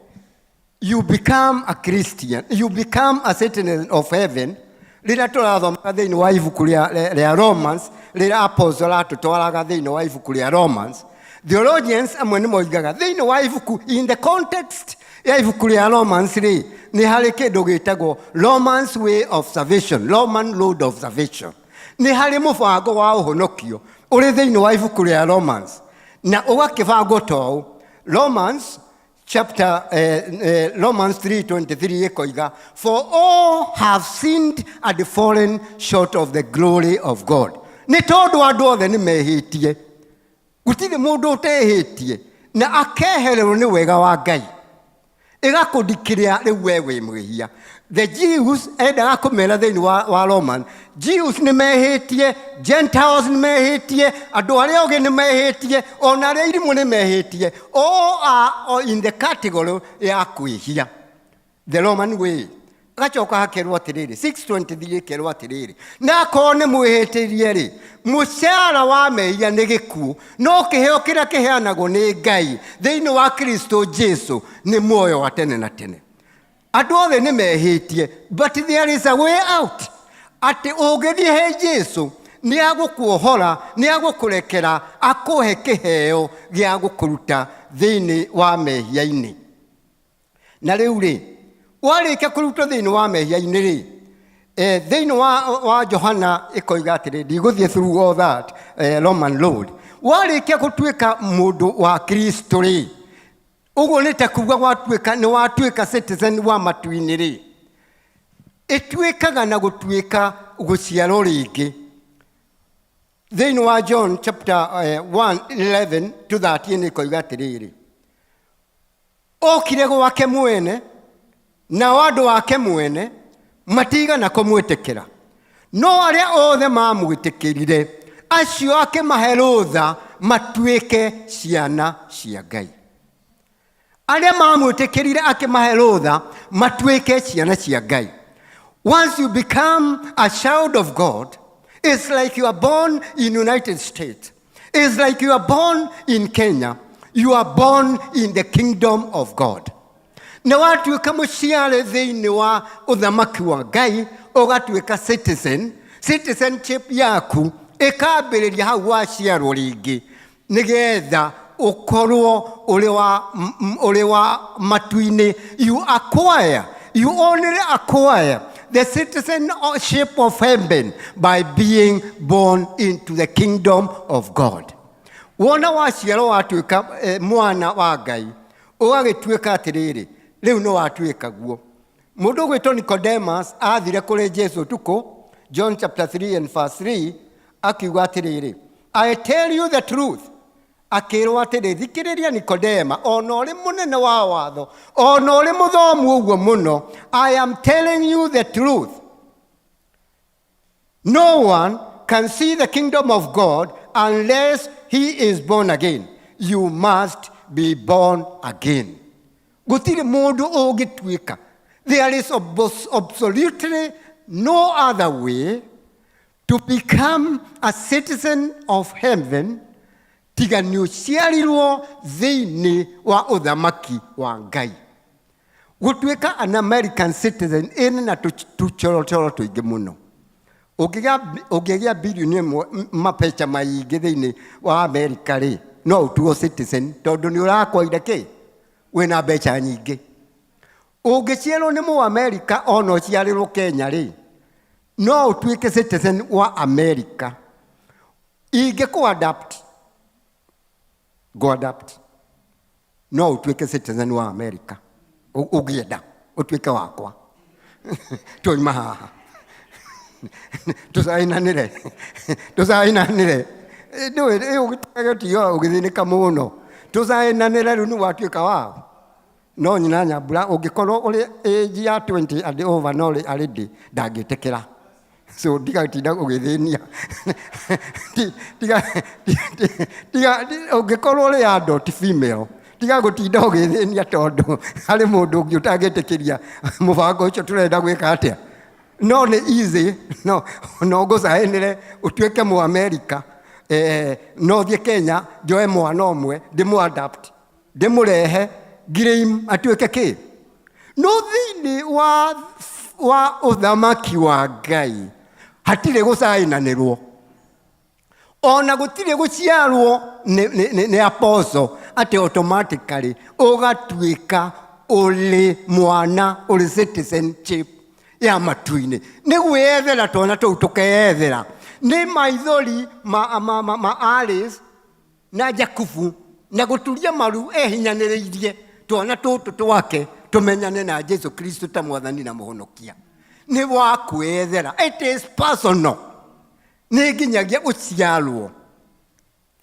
you become a Christian, you become a citizen of heaven. Rira turathoma thiini wa ibuku ria Romans rira apostle atutwaraga thiini wa ibuku ria Romans theologians amwe ni moigaga thiini wa ibuku in the context ya ibuku ria Romans ri ni hari kindu gitagwo Romans way of salvation, Roman road of salvation. Ni hari mubango wa uhonokio uri thiini wa ibuku ria Romans na ugakibango to Romans chapter Romans 3:23 ikoiga for all have sinned and fallen short of the glory of God. Ni tondu andu othe ni mehitie gutire mundu utehitie na akehererwo ni wega wa Ngai igakundikiria riu wewe mwihia. The Jews endaga kumera thiini wa Roman Jews ni mehitie, Gentiles ni mehitie, andu aria oge ni mehitie, ona aria irimu ni mehitie. All are in the category ya kwihia. The Roman way. Gachoka hakerwo atiriri 6:23 kerwo atiriri na kone mwihitirie ri mushara wa mehia ni gikuo no kiheo kira kiheanagwo ni Ngai thiini wa Kristo Jesu ni muoyo wa tene na tene. Andu othe ni mehitie but there is a way out. Ati ugithie he Jesu ni agukuohora ni agukurekera akuhe kiheo gia gukuruta thiini wa mehia-ini. Na riu ri warikia kuruta thiini wa mehia-ini ri thiini wa Johana ikoiga atiri ndiguthie through all that Roman road warikia gutuika mundu wa Kristo ri uguo ni ta kuga gwatuika ni watuika citizen wa matu-ini ri ituikaga na gutuika guciarwo ringi. Thiini wa John chapter 1:11 to 13 ikoiga atiriri okire gwake mwene na wandu wake mwene matigana kumwitikira no aria othe mamwitikirire acio akimahe rutha matuike ciana cia Ngai. Aria mamwitikirire akimahe rutha matuike ciana cia Ngai. Once you become a child of God, it's like you are born in United States. It's like you are born in Kenya. You are born in the kingdom of God. Na watuika muciare thiini wa uthamaki wa Ngai ugatuika citizen. Citizenship yaku ikambiriria hau waciarwo ringi nigetha ukorwo uri wa matuini. You only acquire the citizenship of heaven by being born into the kingdom of God. Wona waciarwo watuika mwana wa Ngai ugagituika atiriri riu no watuika guo. Mundu gwitwo Nicodemus athire kuri Jesu tuko John chapter 3 and verse 3 akiuga atiriri, I tell you the truth. Akirwo atiri, thikiriria Nikodema, ona uri munene wa watho, ona uri muthomu uguo muno, I am telling you the truth. No one can see the kingdom of God unless he is born again. You must be born again. Gutiri mundu ugituika. There is absolutely no other way to become a citizen of heaven tiga ni uciarirwo thiini wa uthamaki wa Ngai. Gutuika an American citizen ina na tuchorotoro tuingi muno. Ugigia bilioni mapecha maingi thiini wa America ri no utuo citizen tondu ni urakoire ki wina becha nyingi. Ugiciarwo ni mu America ono uciarirwo Kenya ri no utuike citizen wa America. Ige go adapt. No utuike citizen wa America. Ugienda utuike wakwa. Toima haha. Tusainanire. Ndoe ugitaka tiyo ugithinika muno. Tusainanire runu watuika wao. No nyina nyambura ugikorwo uri age ya 20 and over no already ndagitekera. So digatinda ugithinia. Diga ugikorwo uri adult female. Diga gutinda ugithinia tondu hari mundu ungi utagetekeria mubango ucio turenda gwika atia. No ni easy. No gucainire utuike mu America. No thie Kenya joe mwana omwe ndimu adapt. Ndimurehe Graham atuike ki. No thini wa uthamaki wa Ngai hatire gucainanirwo. Ona gutire guciarwo ni apostle ati automatically ugatuika uli mwana uli citizenship ya matuini. Ni gwethera tona tukeyethera. Ni maithori ma Alice na Jakubu na guturia maru ehinyaniriirie twana tutu twake tumenyane na Jesu Kristo ta mwathani na muhonokia. Ni wa kwethera. It is personal. Ni ginyagia uciarwo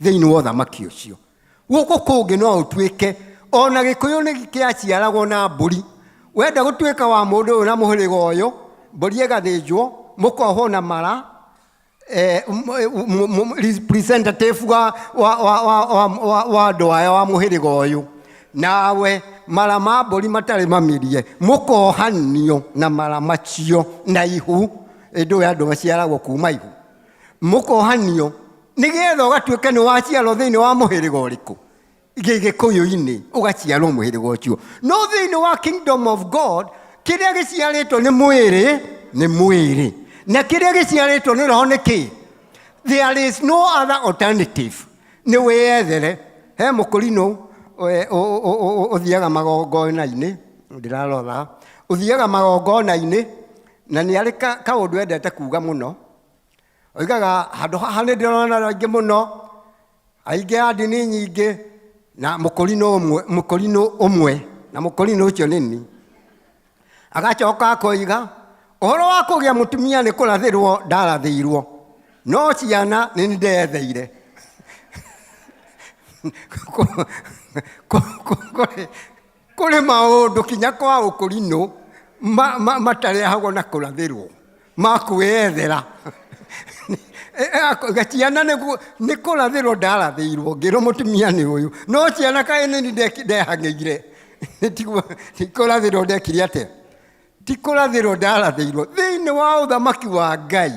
thiini wa uthamaki ucio. Guko kungi no utuike ona Gikuyu ni gikiaciaragwo na mburi. Wenda gutuika wa mundu na muhiriga uyu mburi igathinjwo mukoho na mara representative wa ndoaya wa muhiriga uyu nawe mara ma mburi matari mamirie mukohanio na mara macio na ihu ndo ya ndo maciaragwo kuma ihu mukohanio nigetha ugatuika ni waciarwo thiini wa muhiriga uriku Gikuyu-ini ugaciarwo muhiriga ucio. No thiini wa kingdom of God kiria giciaritwo ni mwiri na kiria giciaritwo ni roho ni ki. There is no other alternative. Ni weyethere he mukurino uthiaga magongona-ini ndirarotha uthiaga magongona-ini na ni ari kaundu endete kuga muno oigaga handu haha ni ndirona aingi muno aingi andini nyingi na mukurino umwe na mukurino ucio nini agacoka akoiga uhoro wa kugia mutumia ni kurathirwo ndarathirwo no ciana ni ndetheire. Kuri maundu kinya kwa ukurino matarehagwo na kurathirwo makwethera. Gaciana ni kurathirwo ndarathirwo ngiro mutumia ni uyu no ciana kae ni ndehang'eire tikurathirwo ndekire atia tikurathirwo ndarathirwo thiini wa uthamaki wa Ngai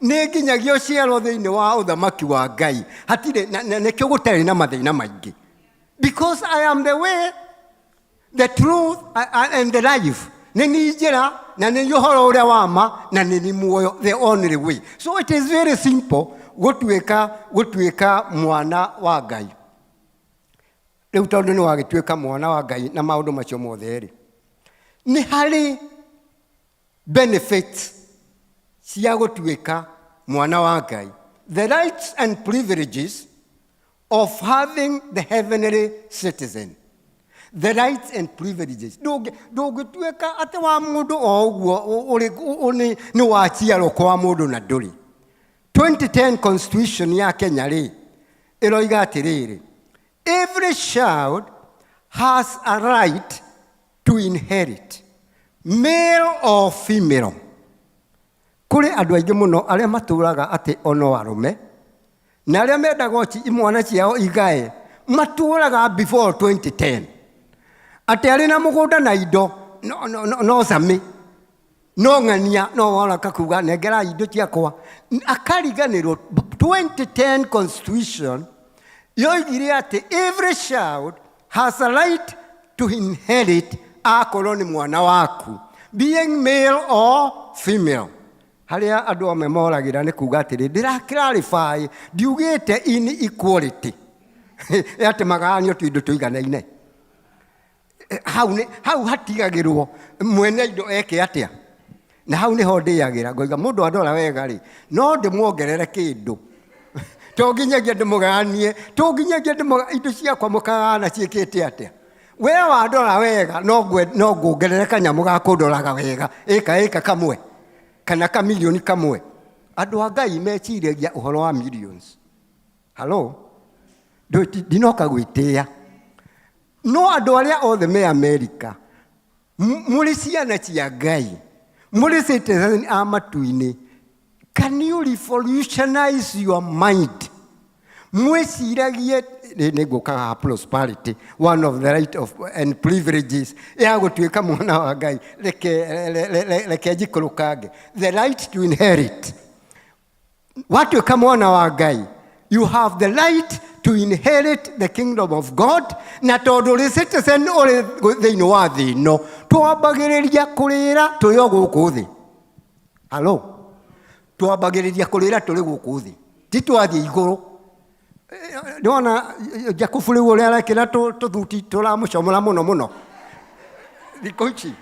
ni nginyagia uciarwo thiini wa uthamaki wa Ngai hatire nikio gutari na mathina maingi. Because I am the way, the truth and the life. Ni njira na ni uhoro uria wa ma na ni muoyo, the only way. So it is very simple gutuika mwana wa Ngai. Riu tondu ni wagituika mwana wa Ngai na maundu macio mothe ri. Ni hari benefits cia gutuika mwana wa Ngai. The rights and privileges of having the heavenly citizen. The rights and privileges. Ndũngĩtuĩka atĩ wa mũndũ o ũguo nĩ waciarwo kwa mũndũ na ndũrĩ. 2010 Constitution ya Kenya rĩ ĩroiga atĩrĩrĩ, every child has a right to inherit, male or female. Kũrĩ andũ aingĩ mũno arĩa matũũraga atĩ ono arũme na arĩa mendaga imwana ciao igae matũũraga before 2010. Atĩ arĩ na mũgũnda na indo no sami no ng'ania no wala kakuga negera indo ciakwa akariganĩrwo. 2010 Constitution yoigire atĩ every child has a right to inherit akorwo nĩ mwana waku, being male or female. Haria andũ amwe moragĩra nĩ kuga atĩrĩ ndĩra-clarify ndiugĩte inequality atĩ magayanio tu indo tũiganaine. Hau hatigagĩrwo mwene indo eke atĩa, na hau nĩho ndĩagĩra ngoiga mũndũ andora wega rĩ no ndĩmuongerere kĩndũ to nginyagia ndĩmũganie to nginyagia indo ciakwa mũkagana ciĩkĩte atĩa. We wandora wega no ngũngerere kanyamũ ga kũndoraga wega ĩka kamwe kana kamilioni kamwe. Andũ a Ngai meciragia ũhoro wa millions. Hello, ndinoka gwĩtĩĩa. No andũ arĩa othe me America mũrĩ ciana cia Ngai mũrĩ citizen a matu-inĩ, can you revolutionize your mind? Mwĩciragie nĩngũkaga prosperity, one of the right of and privileges ya gũtuĩka mwana wa Ngai. Reke njikũrũkange the right to inherit. Watuĩka mwana wa Ngai, you have the right to inherit the kingdom of God. Na tondũ ũrĩ citizen ũrĩ thĩinĩ wa thĩ ĩno twambagĩrĩria kũrĩra tũrĩ o gũkũ thĩ. Hello, twambagĩrĩria kũrĩra tũrĩ gũkũ thĩ ti twathiĩ igũrũ. Ndona Jakubu rĩu ũrĩa arekĩra tũthuti tũramũcomora mũno thikũ ici,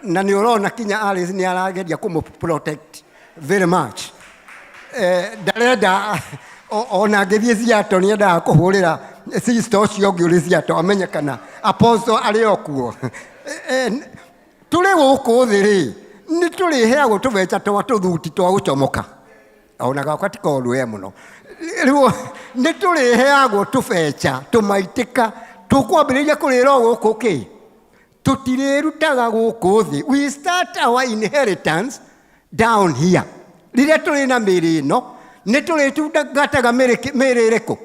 na nĩ ũrona kinya Alice nĩ arageria kũmũ-protect very much. Ndarenda ona ngĩthiĩ Seattle nĩ endaga kũhũrĩra sister ũcio ũngĩ ũrĩ Seattle amenyekana apostle arĩ o kuo. Tũrĩ gũkũ thĩ rĩ nĩ tũrĩheagwo tũbeca twa tũthuti twa gũcomoka ona gakwa ti koru mũno. Rĩu nĩ tũrĩheagwo tũbeca tũmaitĩka tũkwambĩrĩria kũrĩra o gũkũ kĩ tũtirĩrutaga gũkũ thĩ. We start our inheritance down here. Rĩrĩa tũrĩ na mĩrĩ ĩno nĩ tũrĩtungataga mĩrĩ ĩrĩkũ?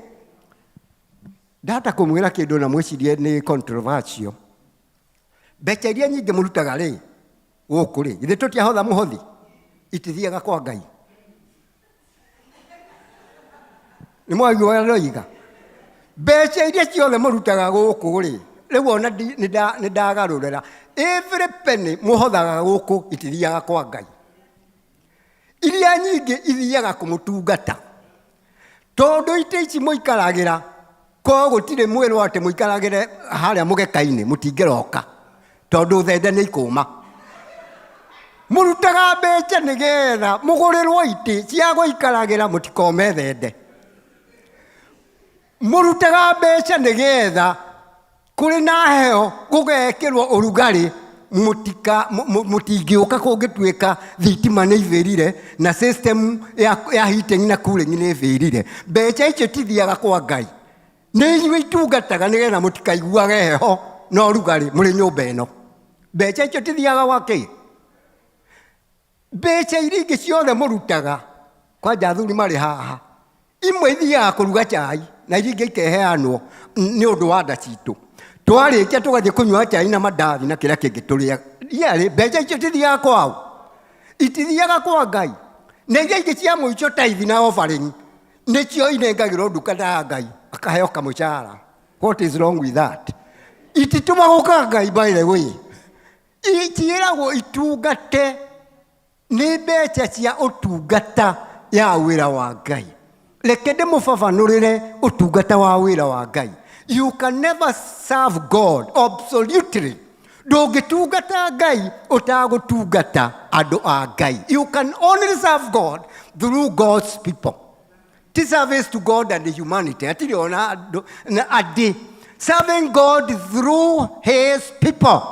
Ndahota kũmwĩra kĩndũ na mwĩcirie nĩ controversial. Mbeca iria nyingĩ mũrutaga rĩ gũkũ rĩ githĩ tũtiahotha mũhothi itithiaga kwa Ngai. Nĩ mwagio ũrĩa ndoiga mbeca iria ciothe mũrutaga gũkũ rĩ rĩu ona nĩ ndagarũrĩra every penny mũhothaga gũkũ itithiaga kwa Ngai. Iria nyingĩ ithiaga kũmũtungata tondũ itĩ ici mũikaragĩra ko gũtirĩ mwĩrwo atĩ mũikaragĩre harĩa mũgeka-inĩ mũtingĩroka tondũ thende nĩ ikũma. Mũrutaga mbeca nĩgetha mũgũrĩrwo itĩ cia gũikaragĩra mũtikome thende. Mũrutaga mbeca nĩgetha kũrĩ na heo gũgekĩrwo ũrugarĩ mũtingĩũka kũngĩtuĩka thitima nĩ ivĩrire na system ya heating na cooling nĩ ivĩrire. Mbeca icio tithiaga kwa Ngai, nĩ inyuĩ itungataga nĩgetha mũtikaiguage heho na ũrugarĩ mũrĩ nyũmba ĩno. Mbeca icio tithiaga gwakĩ? Mbeca iria ingĩ ciothe mũrutaga kwanja athuri marĩ haha imwe ithiaga kũruga chai na iria ingĩ ikeheanwo nĩ ũndũ wa nda citũ. Twarĩkia tũgathiĩ kũnyua chai na mandathi na kĩrĩa kĩngĩ tũrĩa. Mbeca icio tithiaga kwao, itithiaga kwa Ngai. Na iria ingĩ cia mũico tithe na offering nĩcio inengagĩrwo ndungata ya Ngai akaheo kamũcara. What is wrong with that? Ititũmagwo kwa Ngai by the way. Itiĩragwo itungate nĩ mbeca cia ũtungata ya wĩra wa Ngai. Reke ndĩmũbabanũrĩre ũtungata wa wĩra wa Ngai. You can never serve God absolutely. Ndũngĩtungata Ngai ũtagũtungata andũ a Ngai. You can only serve God through God's people. Ti service to God and humanity. Atiri ona adi. Serving God through His people.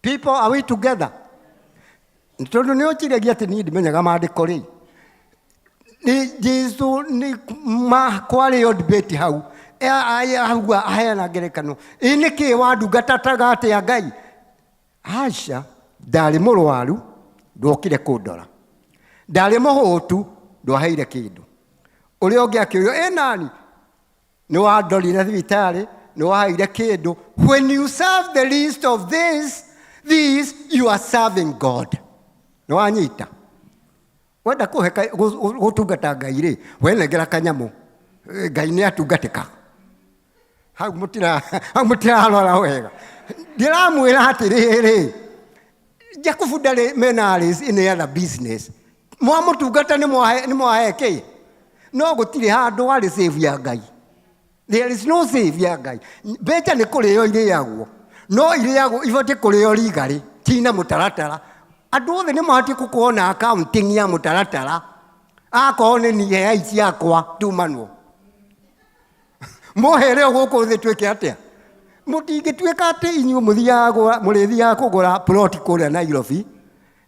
People, are we together? Ntondu nĩ ũkiragia atĩ niĩ ndimenyaga maandĩko rĩ. Ni Jesu ni kwari yo debate hau. Hau aheana ngerekano. Nĩkĩ wandungatataga atĩa Ngai? Aca, ndarĩ mũrwaru, ndokire kũndora. Ndarĩ mũhũtu, ndwaheire kĩndũ. Ũrĩa ũngĩ akĩũrio, nani? Nĩ wandorire thibitarĩ, nĩ waheire kĩndũ. When you serve the least of these, you are serving God. Nĩ wanyita. Wenda gũtungata Ngai rĩ, wenengera kanyamu. Ngai nĩ atungatĩka. Hau mũtirarora wega. Ndiramwĩra atĩrĩrĩ, Jakubu ndarĩ menaris in other business. Mwamũtungata nĩ mwahe kĩ? No gũtirĩ handũ harĩ savior Ngai. There is no savior Ngai. Mbeca nĩ kũrĩo irĩagwo. No irĩagwo ibatiĩ kũrĩo rigarĩ, tina mũtaratara. Andũ othe nĩ mabatie gũkorwo na accounting ya mũtaratara. Akorwo nĩ niĩ aici yakwa tumanwo. Mohere gũkũ thĩ twĩke atĩa? Mũtingĩtuĩka atĩ inyuĩ mũrĩthiaga kũgũra plot kũrĩa Nairobi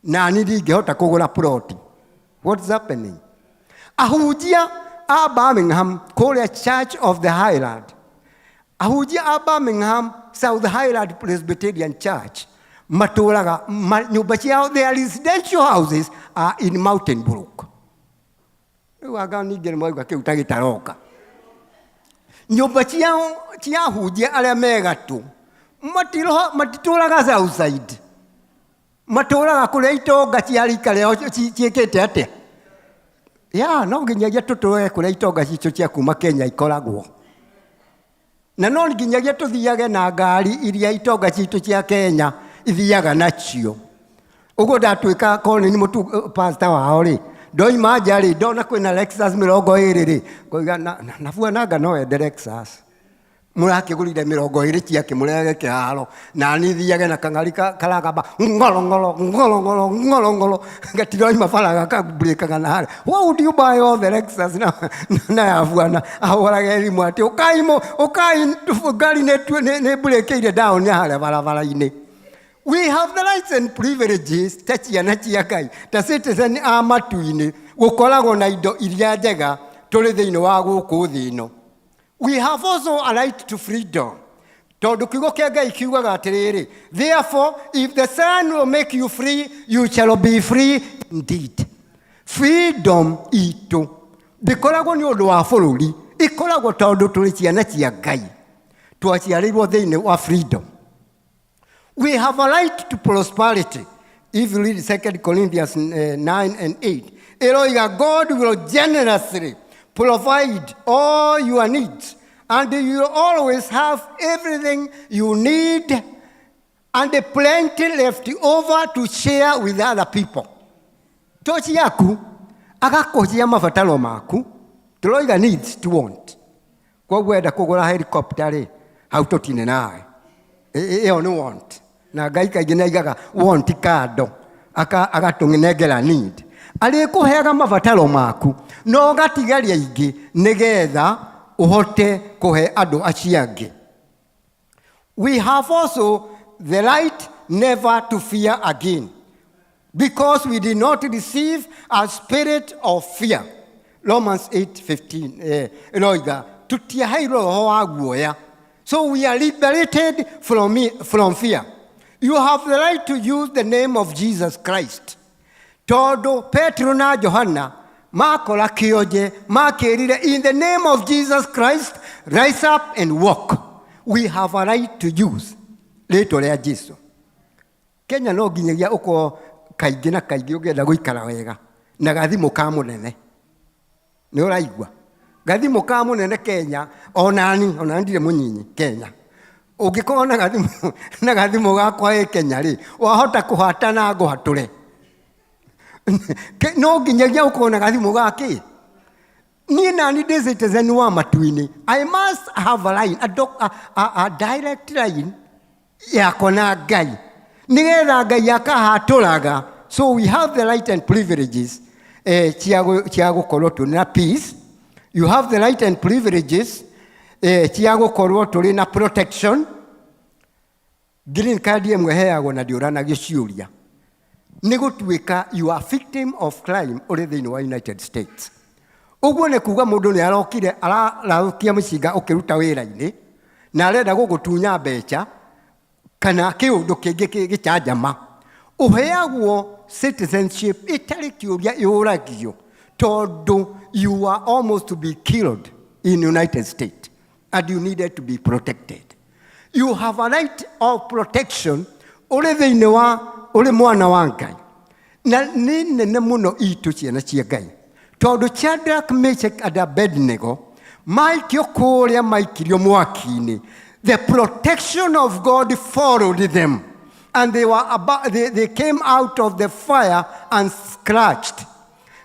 na niĩ ndingĩhota kũgũra plot. What's happening? Ahunjia a Birmingham kũrĩa Church of the Highland. Ahunjia a Birmingham South Highland Presbyterian Church. Matũraga nyũmba ciao, their residential houses are in Mountain Brook. Rĩu anga ningĩ moiga kĩu ta gĩtaroka. Nyũmba ciao ahunjia arĩa megatũ matitũraga Southside. Matũraga kũrĩa itonga cia rika rĩao ciĩkĩte atĩa. No nginyagia tũtũre kũrĩa itonga citũ cia kuma Kenya ikoragwo. Na no nginyagia tũthiage na ngari iria itonga citũ cia Kenya ithiaga nacio. Ũguo ndatuĩka korwo nĩ mũtu pastor wao rĩ, ndoima nja rĩ, ndona kwĩna Lexus 20 rĩ, ngoiga nabuanaga no ende Lexus. Mũrakĩgũrire 20 ciake mũrege kĩharo, na niĩ thiage na kang'ari karagamba ngolongolo ngatiroima baraga kabrĩkaga na harĩa. Why would you buy all the Lexus na yabuana ahũraga thimũ atĩ ũkai ngari nĩ brĩkĩire down harĩa barabara-inĩ. We have the rights and privileges ta ciana cia Ngai, ta citizen a matu-inĩ, gũkoragwo na indo iria njega tũrĩ thĩinĩ wa gũkũ thĩ ĩno. We have also a right to freedom. Tondũ kiugo kĩa Ngai kiugaga atĩrĩrĩ, therefore, if the Son will make you free, you shall be free indeed. Freedom itũ ndĩkoragwo nĩ ũndũ wa bũrũri, ĩkoragwo tondũ tũrĩ ciana cia Ngai. Twaciarĩirwo thĩinĩ wa freedom. We have a right to prosperity. If you read 2 Corinthians 9 and 8, God will generously provide all your needs, and you will always have everything you need and plenty left over to share with other people. Tochi yaku agakũhia mabataro maku, tũroiga needs to want. Kwa wenda kũgũra helicopter rĩ, hau tũtine nawe. Ĩyo nĩ want. Na Ngai kaingĩ nĩaigaga want kando, agatũnengera need. Arĩkũheaga mabataro maku, no gatigaria ingĩ nĩgetha ũhote kũhe andũ acio angĩ. We have also the right never to fear again, because we did not receive a spirit of fear. Romans 8:15. Eloiga tutiaheirwo roho wa guoya. So we are liberated from fear. You have the right to use the name of Jesus Christ. Todo Petro na Johanna makora kĩonje makĩrire, in the name of Jesus Christ, rise up and walk. We have a right to use rĩtwa rĩa Jesu. Kenya no nginyagia ũko kaingĩ na kaingĩ ũngĩenda gũikara wega na gathimũ ka mũnene. Nĩ ũraigua? Gathimũ ka mũnene Kenya, onani ndirĩ mũnyinyi Kenya. Ũngĩkorwo na gathimũ gakwa Kenya rĩ, wahota kũhatana ngũhatũre. No nginyagia ũkorwo na gathimũ gakĩ. Niĩ nani ndĩ citizen wa matu-inĩ. I must have a line, a direct line yakwa na Ngai. Nĩgetha Ngai akahatũraga. So we have the right and privileges cia gũkorwo tũrĩ na peace. You have the right and privileges cia gũkorwo tũrĩ na protection. Green card ĩmwe heagwo na ndĩũranagio ciũria. Nĩ gũtuĩka you are victim of crime ũrĩ thĩinĩ wa United States. Ũguo nĩ kuga mũndũ nĩ arokire araraukia mũcinga ũkĩruta wĩra-inĩ na arenda gũgũtunya mbeca kana kĩũndũ kĩngĩ gĩcanjama. Ũheagwo citizenship ĩtarĩ kĩũria yũragio tondũ you are almost to be killed in United States and you needed to be protected. You have a right of protection ũrĩ thĩinĩ wa ũrĩ mwana wa Ngai. Na nĩ nene mũno itũ ciana cia Ngai. Tondũ Shadrach, Meshach and Abednego maikio kũrĩa maikirio mwaki-inĩ. The protection of God followed them. And they came out of the fire unscratched.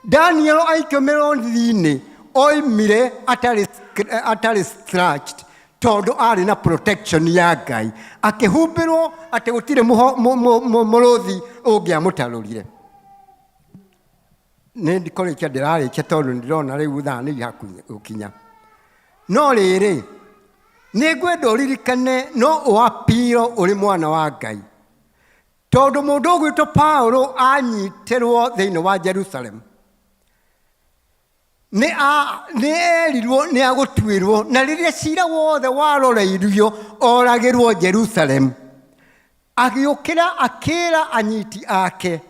Daniel aikio mĩrũthi-inĩ oimire atarĩ scratched. Tondũ arĩ na protection ya Ngai. Akĩhumbĩrwo atĩ gũtirĩ mũrũthi ũngĩamũtarũrire. Nĩ ndikũrĩkia ndĩrarĩkia tondũ ndĩrona rĩu thaa nĩ ihakuhĩ gũkinya. No rĩrĩ, nĩ ngwenda ũririkane no ũapiro ũrĩ mwana wa Ngai. Tondũ mũndũ ũgwĩtwo Paulo anyitĩrwo thĩinĩ wa Jerusalem. Nĩ erirwo nĩ agũtuĩrwo na rĩrĩa cira wothe waroreirio oragĩrwo Jerusalem. Agĩũkĩra akĩra anyiti ake,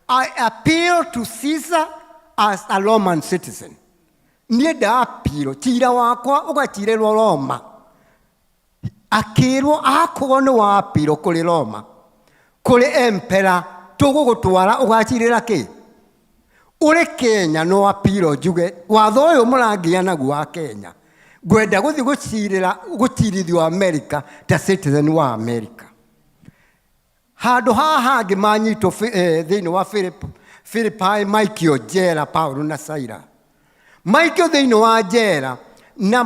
I appeal to Caesar as a Roman citizen. Niĩ ndaapiro, cira wakwa ũgacirĩrwo Roma. Akĩrwo akorwo nĩ wapiro kũrĩ Roma, kũrĩ emperor, tũgũgũtwara ũgacirĩra kĩ? Ũrĩ Kenya no apiro njuge, watho ũyũ mũrangĩa naguo wa Kenya. Ngwenda gũthiĩ gũcirithio America ta citizen wa America. Handũ haha hangĩ manyitwo thĩinĩ wa Philippi maikio njera Paulo na Sila. Maikio thĩinĩ wa njera na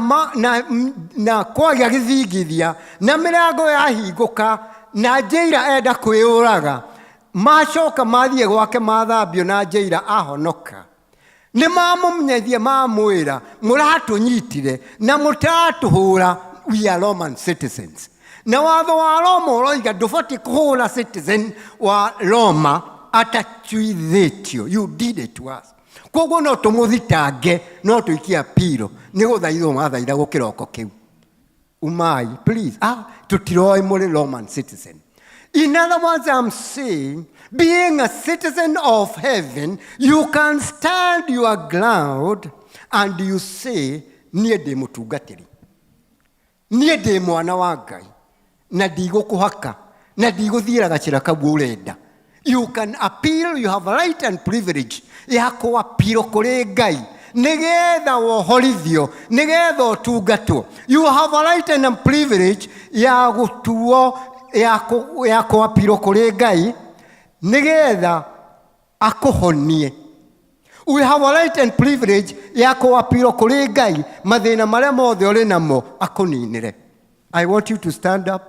kwagĩa gĩthingithia na mĩrango yahingũka na njĩra enda kwĩyũraga. Macoka mathiĩ gwake mathambio na njĩra ahonoka. Nĩ mamũmenyithia mamwĩra mũratũnyitire na mũtatũhũra, we are Roman citizens. Na watho wa Roma ũroiga ndũbatiĩ kũhũra citizen wa Roma atachuithĩtio. You did it to us. Koguo no tũmũthitange, no tũikie apiro nĩ gũthaithwo mathaitha gũkĩroko kĩu. Umai, please. Tũtiroĩ mũrĩ Roman citizen. In other words, I'm saying, being a citizen of heaven, you can stand your ground and you say, niĩ ndĩ mũtungatĩri. Niĩ ndĩ mwana wa Ngai. Na ndigũkũhaka. Na ndigũthiĩra gacĩra kau ũrenda. You can appeal, you have a right and privilege ya kũapiro kũrĩ Ngai. Nĩgetha wohorithio, nĩgetha ũtungatwo. You have a right and privilege ya gũtuo ya kũapiro kũrĩ Ngai nĩgetha akũhonie. We have a right and privilege ya kũapiro kũrĩ Ngai mathĩna marĩa mothe ũrĩ namo akũninĩre. I want you to stand up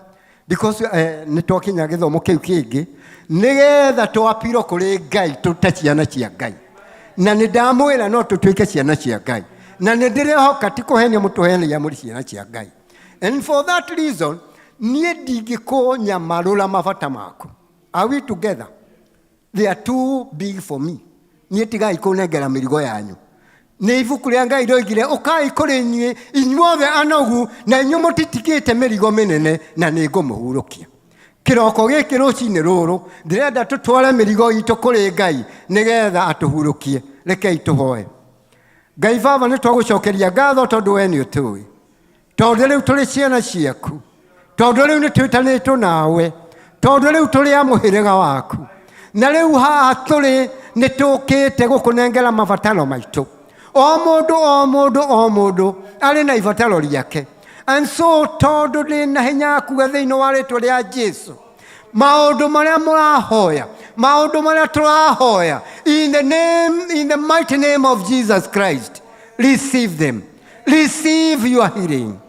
because nĩ twakinya gĩthomo kĩu kĩngĩ nĩgetha tũapiro kũrĩ Ngai tũta ciana cia Ngai. Na nĩ ndamwĩra no tũtuĩke ciana cia Ngai. Na nĩ ndĩrehoka ti kũhenia mũtũhenia mũrĩ ciana cia Ngai. And for that reason, niĩ ndingĩkũnyamarũra mabata maku. Are we together? They are too big for me. Niĩ tigai kũnengera mĩrigo yanyu. Nĩ ibuku rĩa Ngai rĩoigire ũkai kũrĩ inyuothe anogu na inyuĩ mũtitikĩte mĩrigo mĩnene na nĩ ngũmũhurũkia. Kĩroko gĩkĩ rũcinĩ rũrũ ndĩrenda tũtware mĩrigo itũ kũrĩ Ngai nĩgetha atũhurũkie. Rekei tũhoe. Ngai Baba, nĩ twagũcokeria ngatho tondũ we nĩ ũtũĩ. Tondũ rĩu tũrĩ ciana ciaku. Tondũ rĩu nĩ twĩtanĩtwo nawe. Tondũ rĩu tũrĩ a mũhĩrĩga waku. Na rĩu haha tũrĩ nĩ tũkĩte gũkũnengera mabataro maitũ. O mũndũ arĩ na ibataro rĩake. And so tondũ ndĩ na hinya kuga thĩinĩ wa rĩtwa rĩa Jesũ, maũndũ marĩa mũrahoya, maũndũ marĩa tũrahoya, in the mighty name of Jesus Christ, receive them. Receive your healing.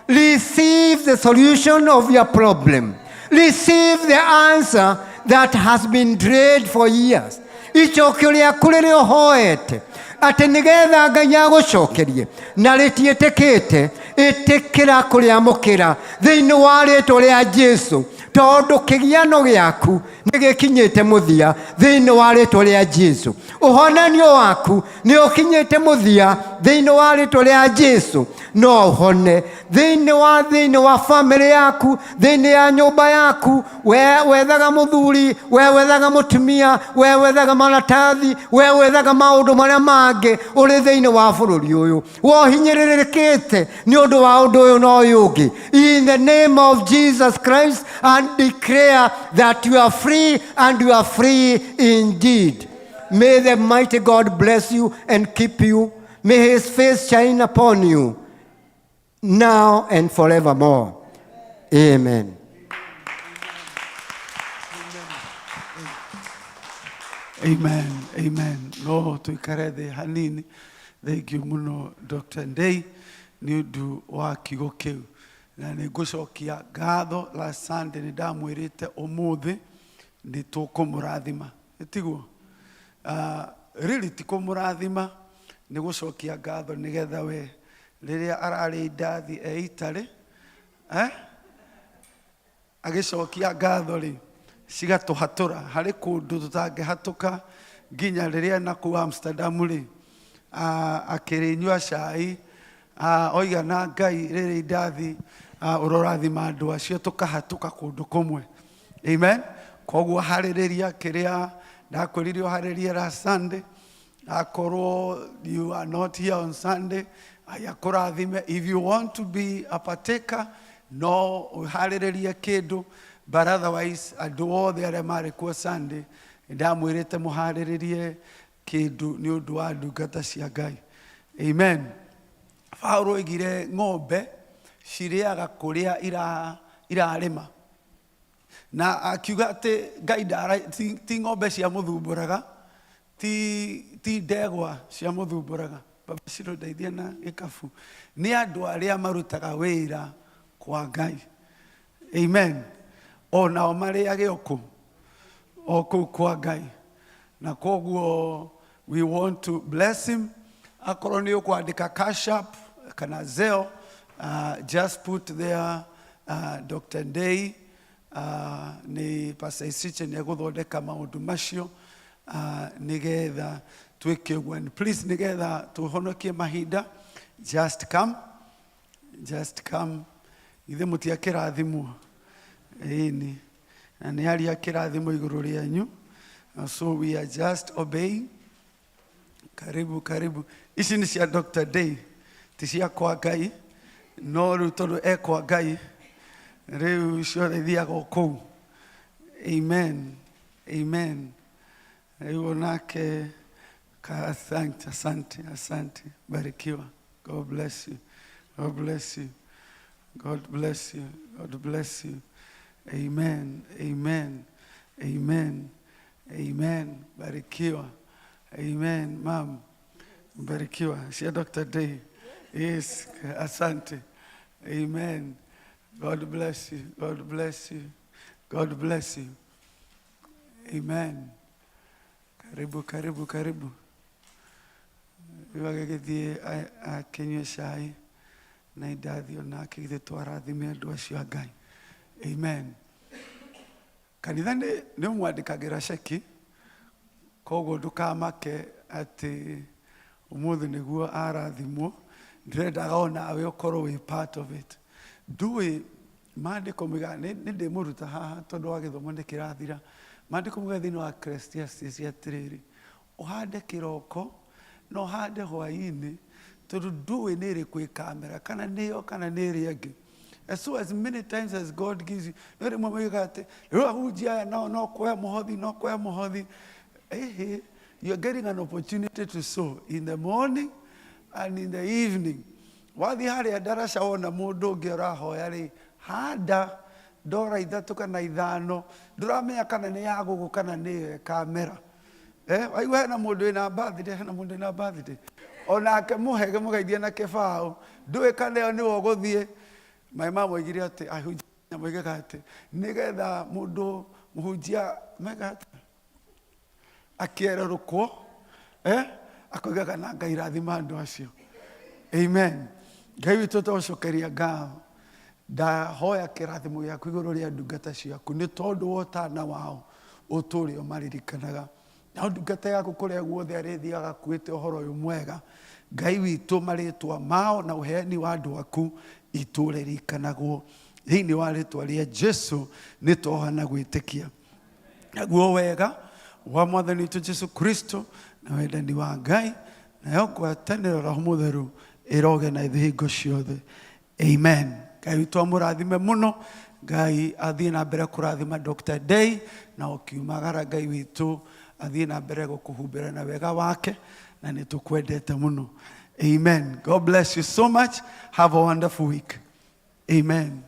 Receive the solution of your problem. Receive the answer that has been delayed for years. Ichokio rĩaku rĩrĩa ũhoete atĩ nĩgetha Ngai agũcokerie na rĩtiĩtĩkĩte, ĩtĩkĩra kũrĩamũkĩra thĩinĩ wa rĩĩtwa rĩa Jesũ, tondũ kĩgiano gĩaku nĩgĩkinyĩte mũthia thĩinĩ wa rĩĩtwa rĩa Jesũ. Ũhonanio waku nĩũkinyĩte mũthia thĩinĩ wa rĩĩtwa rĩa Jesũ. No ũhone thĩinĩ wa family yaku, thĩinĩ ya nyũmba yaku, wethaga mũthuri, wethaga mũtumia, wethaga maratathi, wethaga maũndũ marĩa mangĩ ũrĩ thĩinĩ wa bũrũri ũyũ, wohinyĩrĩrĩkĩte nĩ ũndũ wa ũndũ ũyũ na ũyũ ũngĩ. In the name of Jesus Christ, and declare that you are free, and you are free indeed. May the mighty God bless you and keep you. May his face shine upon you now and forevermore. Amen. Amen. Amen. No, tuikare the hanini. Thank you muno Dr. Ndei ni undu wa kiugo kiu. Na nigucokia ngatho last Sunday ni ndamwirite umuthi ni tukumurathima. Itiguo. Really tikumurathima ni gucokia ngatho nigetha we riria arari ndathi eitare agicokia ngatho ri cigatuhatura hari kundu tutangihatuka nginya riria na ku Amsterdam ri akirinyua cai oiga na Ngai riri ndathi urorathima andu acio tukahatuka kundu kumwe. Amen. Koguo haririria kiria ndakwiririo hariria ra Sunday akorwo you are not here on Sunday ayakurathime. If you want to be a partaker, no uhariririe kindu, but otherwise andu othe aria mari kuo Sunday ndamwirite muhariririe kindu ni undu wa ndungata cia Ngai. Amen. Paulo igire ng'ombe ciriaga kuria irarima na akiuga ati Ngai ti ng'ombe cia muthumburaga, ti ndegwa cia muthumburaga. Baba ciro ndeithia na gikabu ni andu aria marutaga wira kwa Ngai. Amen. Ona mariage oku kwa Ngai na koguo we want to bless him. Akorwo ni ukwandika Cash App kana Zelle, just put there Dr. Ndei ni Pastor Isiche ni guthondeka maundu macio nigetha twike uguo. And please nigetha tuhonokie mahinda, just come ithe mutia kirathimo ini na ni aria kirathimo iguru rianyu. So we are just obeying. Karibu ici ni cia Dr. Ndei ti cia kwa Ngai, no riu tondu kwa Ngai riu ciothe ithiaga kuu. Amen. Riu onake asante barikiwa. God bless you. Amen. Barikiwa. Amen. Ma'am, barikiwa. Cia Dr. Ndei. Yes, asante. Amen. God bless you. Amen. Karibu. Iwagagithie akinywe cai na indathio na akigithe twarathime andu acio a Ngai. Amen. Kanitha ni mwandikagira ceki, koguo ndukamake ati umuthi niguo arathimwo. Ndirendaga ona we ukorwo we part of it. Ndui maandiko miga ni ndimuruta haha tondu wa githomo ni kirathira. Maandiko miga thini wa Ecclesiastes atiriri, uhande kiroko no hande hwaini tondu ndui ni iri kwi kamera kana niyo kana ni iri angi. So as many times as God gives you, no remember ati ruhujia no kwa muhothi. You are getting an opportunity to sow in the morning and in the evening. Wathi hari adarasha ona mundu ungi urahoya ri handa $3 kana $5 nduramenya kana ni ya gugu kana ni kamera. Waigua hena mũndũ wĩna birthday, hena mũndũ wĩna birthday. Onake mũhege mũgeithie na kĩbaũ. Ndũĩ kana ĩyo nĩwe ũgũthiĩ. Maĩ mamũigire atĩ ahunjia moigaga atĩ nĩgetha mũndũ mũhunjia moigaga atĩ akĩerũrũkwo akoigaga na Ngai rathima andũ acio. Amen. Ngai witũ tũcokeria ngatho. Ndahoya kĩrathimo gĩaku igũrũ rĩa ndungata ciaku nĩ tondũ wa ũtana wao ũtũũre ũmaririkanaga. Na ndungata yaku kũrĩa guothe arĩthiaga akuĩte ũhoro ũyũ mwega. Ngai witũ marĩtwa mao na ũheani wa andũ aku itũũre ririkanagwo. Thĩinĩ wa rĩtwa rĩa Jesũ nĩ twohana gwĩtĩkia. Naguo wega wa Mwathani witũ Jesũ Kristo na wendani wa Ngai na ngwatanĩro Roho Mũtheru ĩroge na ithuĩ hingo ciothe. Amen. Ngai witũ amũrathime mũno. Ngai athiĩ na mbere kũrathima Dr. Ndei na ũkiumagara. Ngai witũ athiĩ na mbere gũkũhumbĩra na wega wake na nĩ tũkwendete mũno. Amen. God bless you so much. Have a wonderful week. Amen.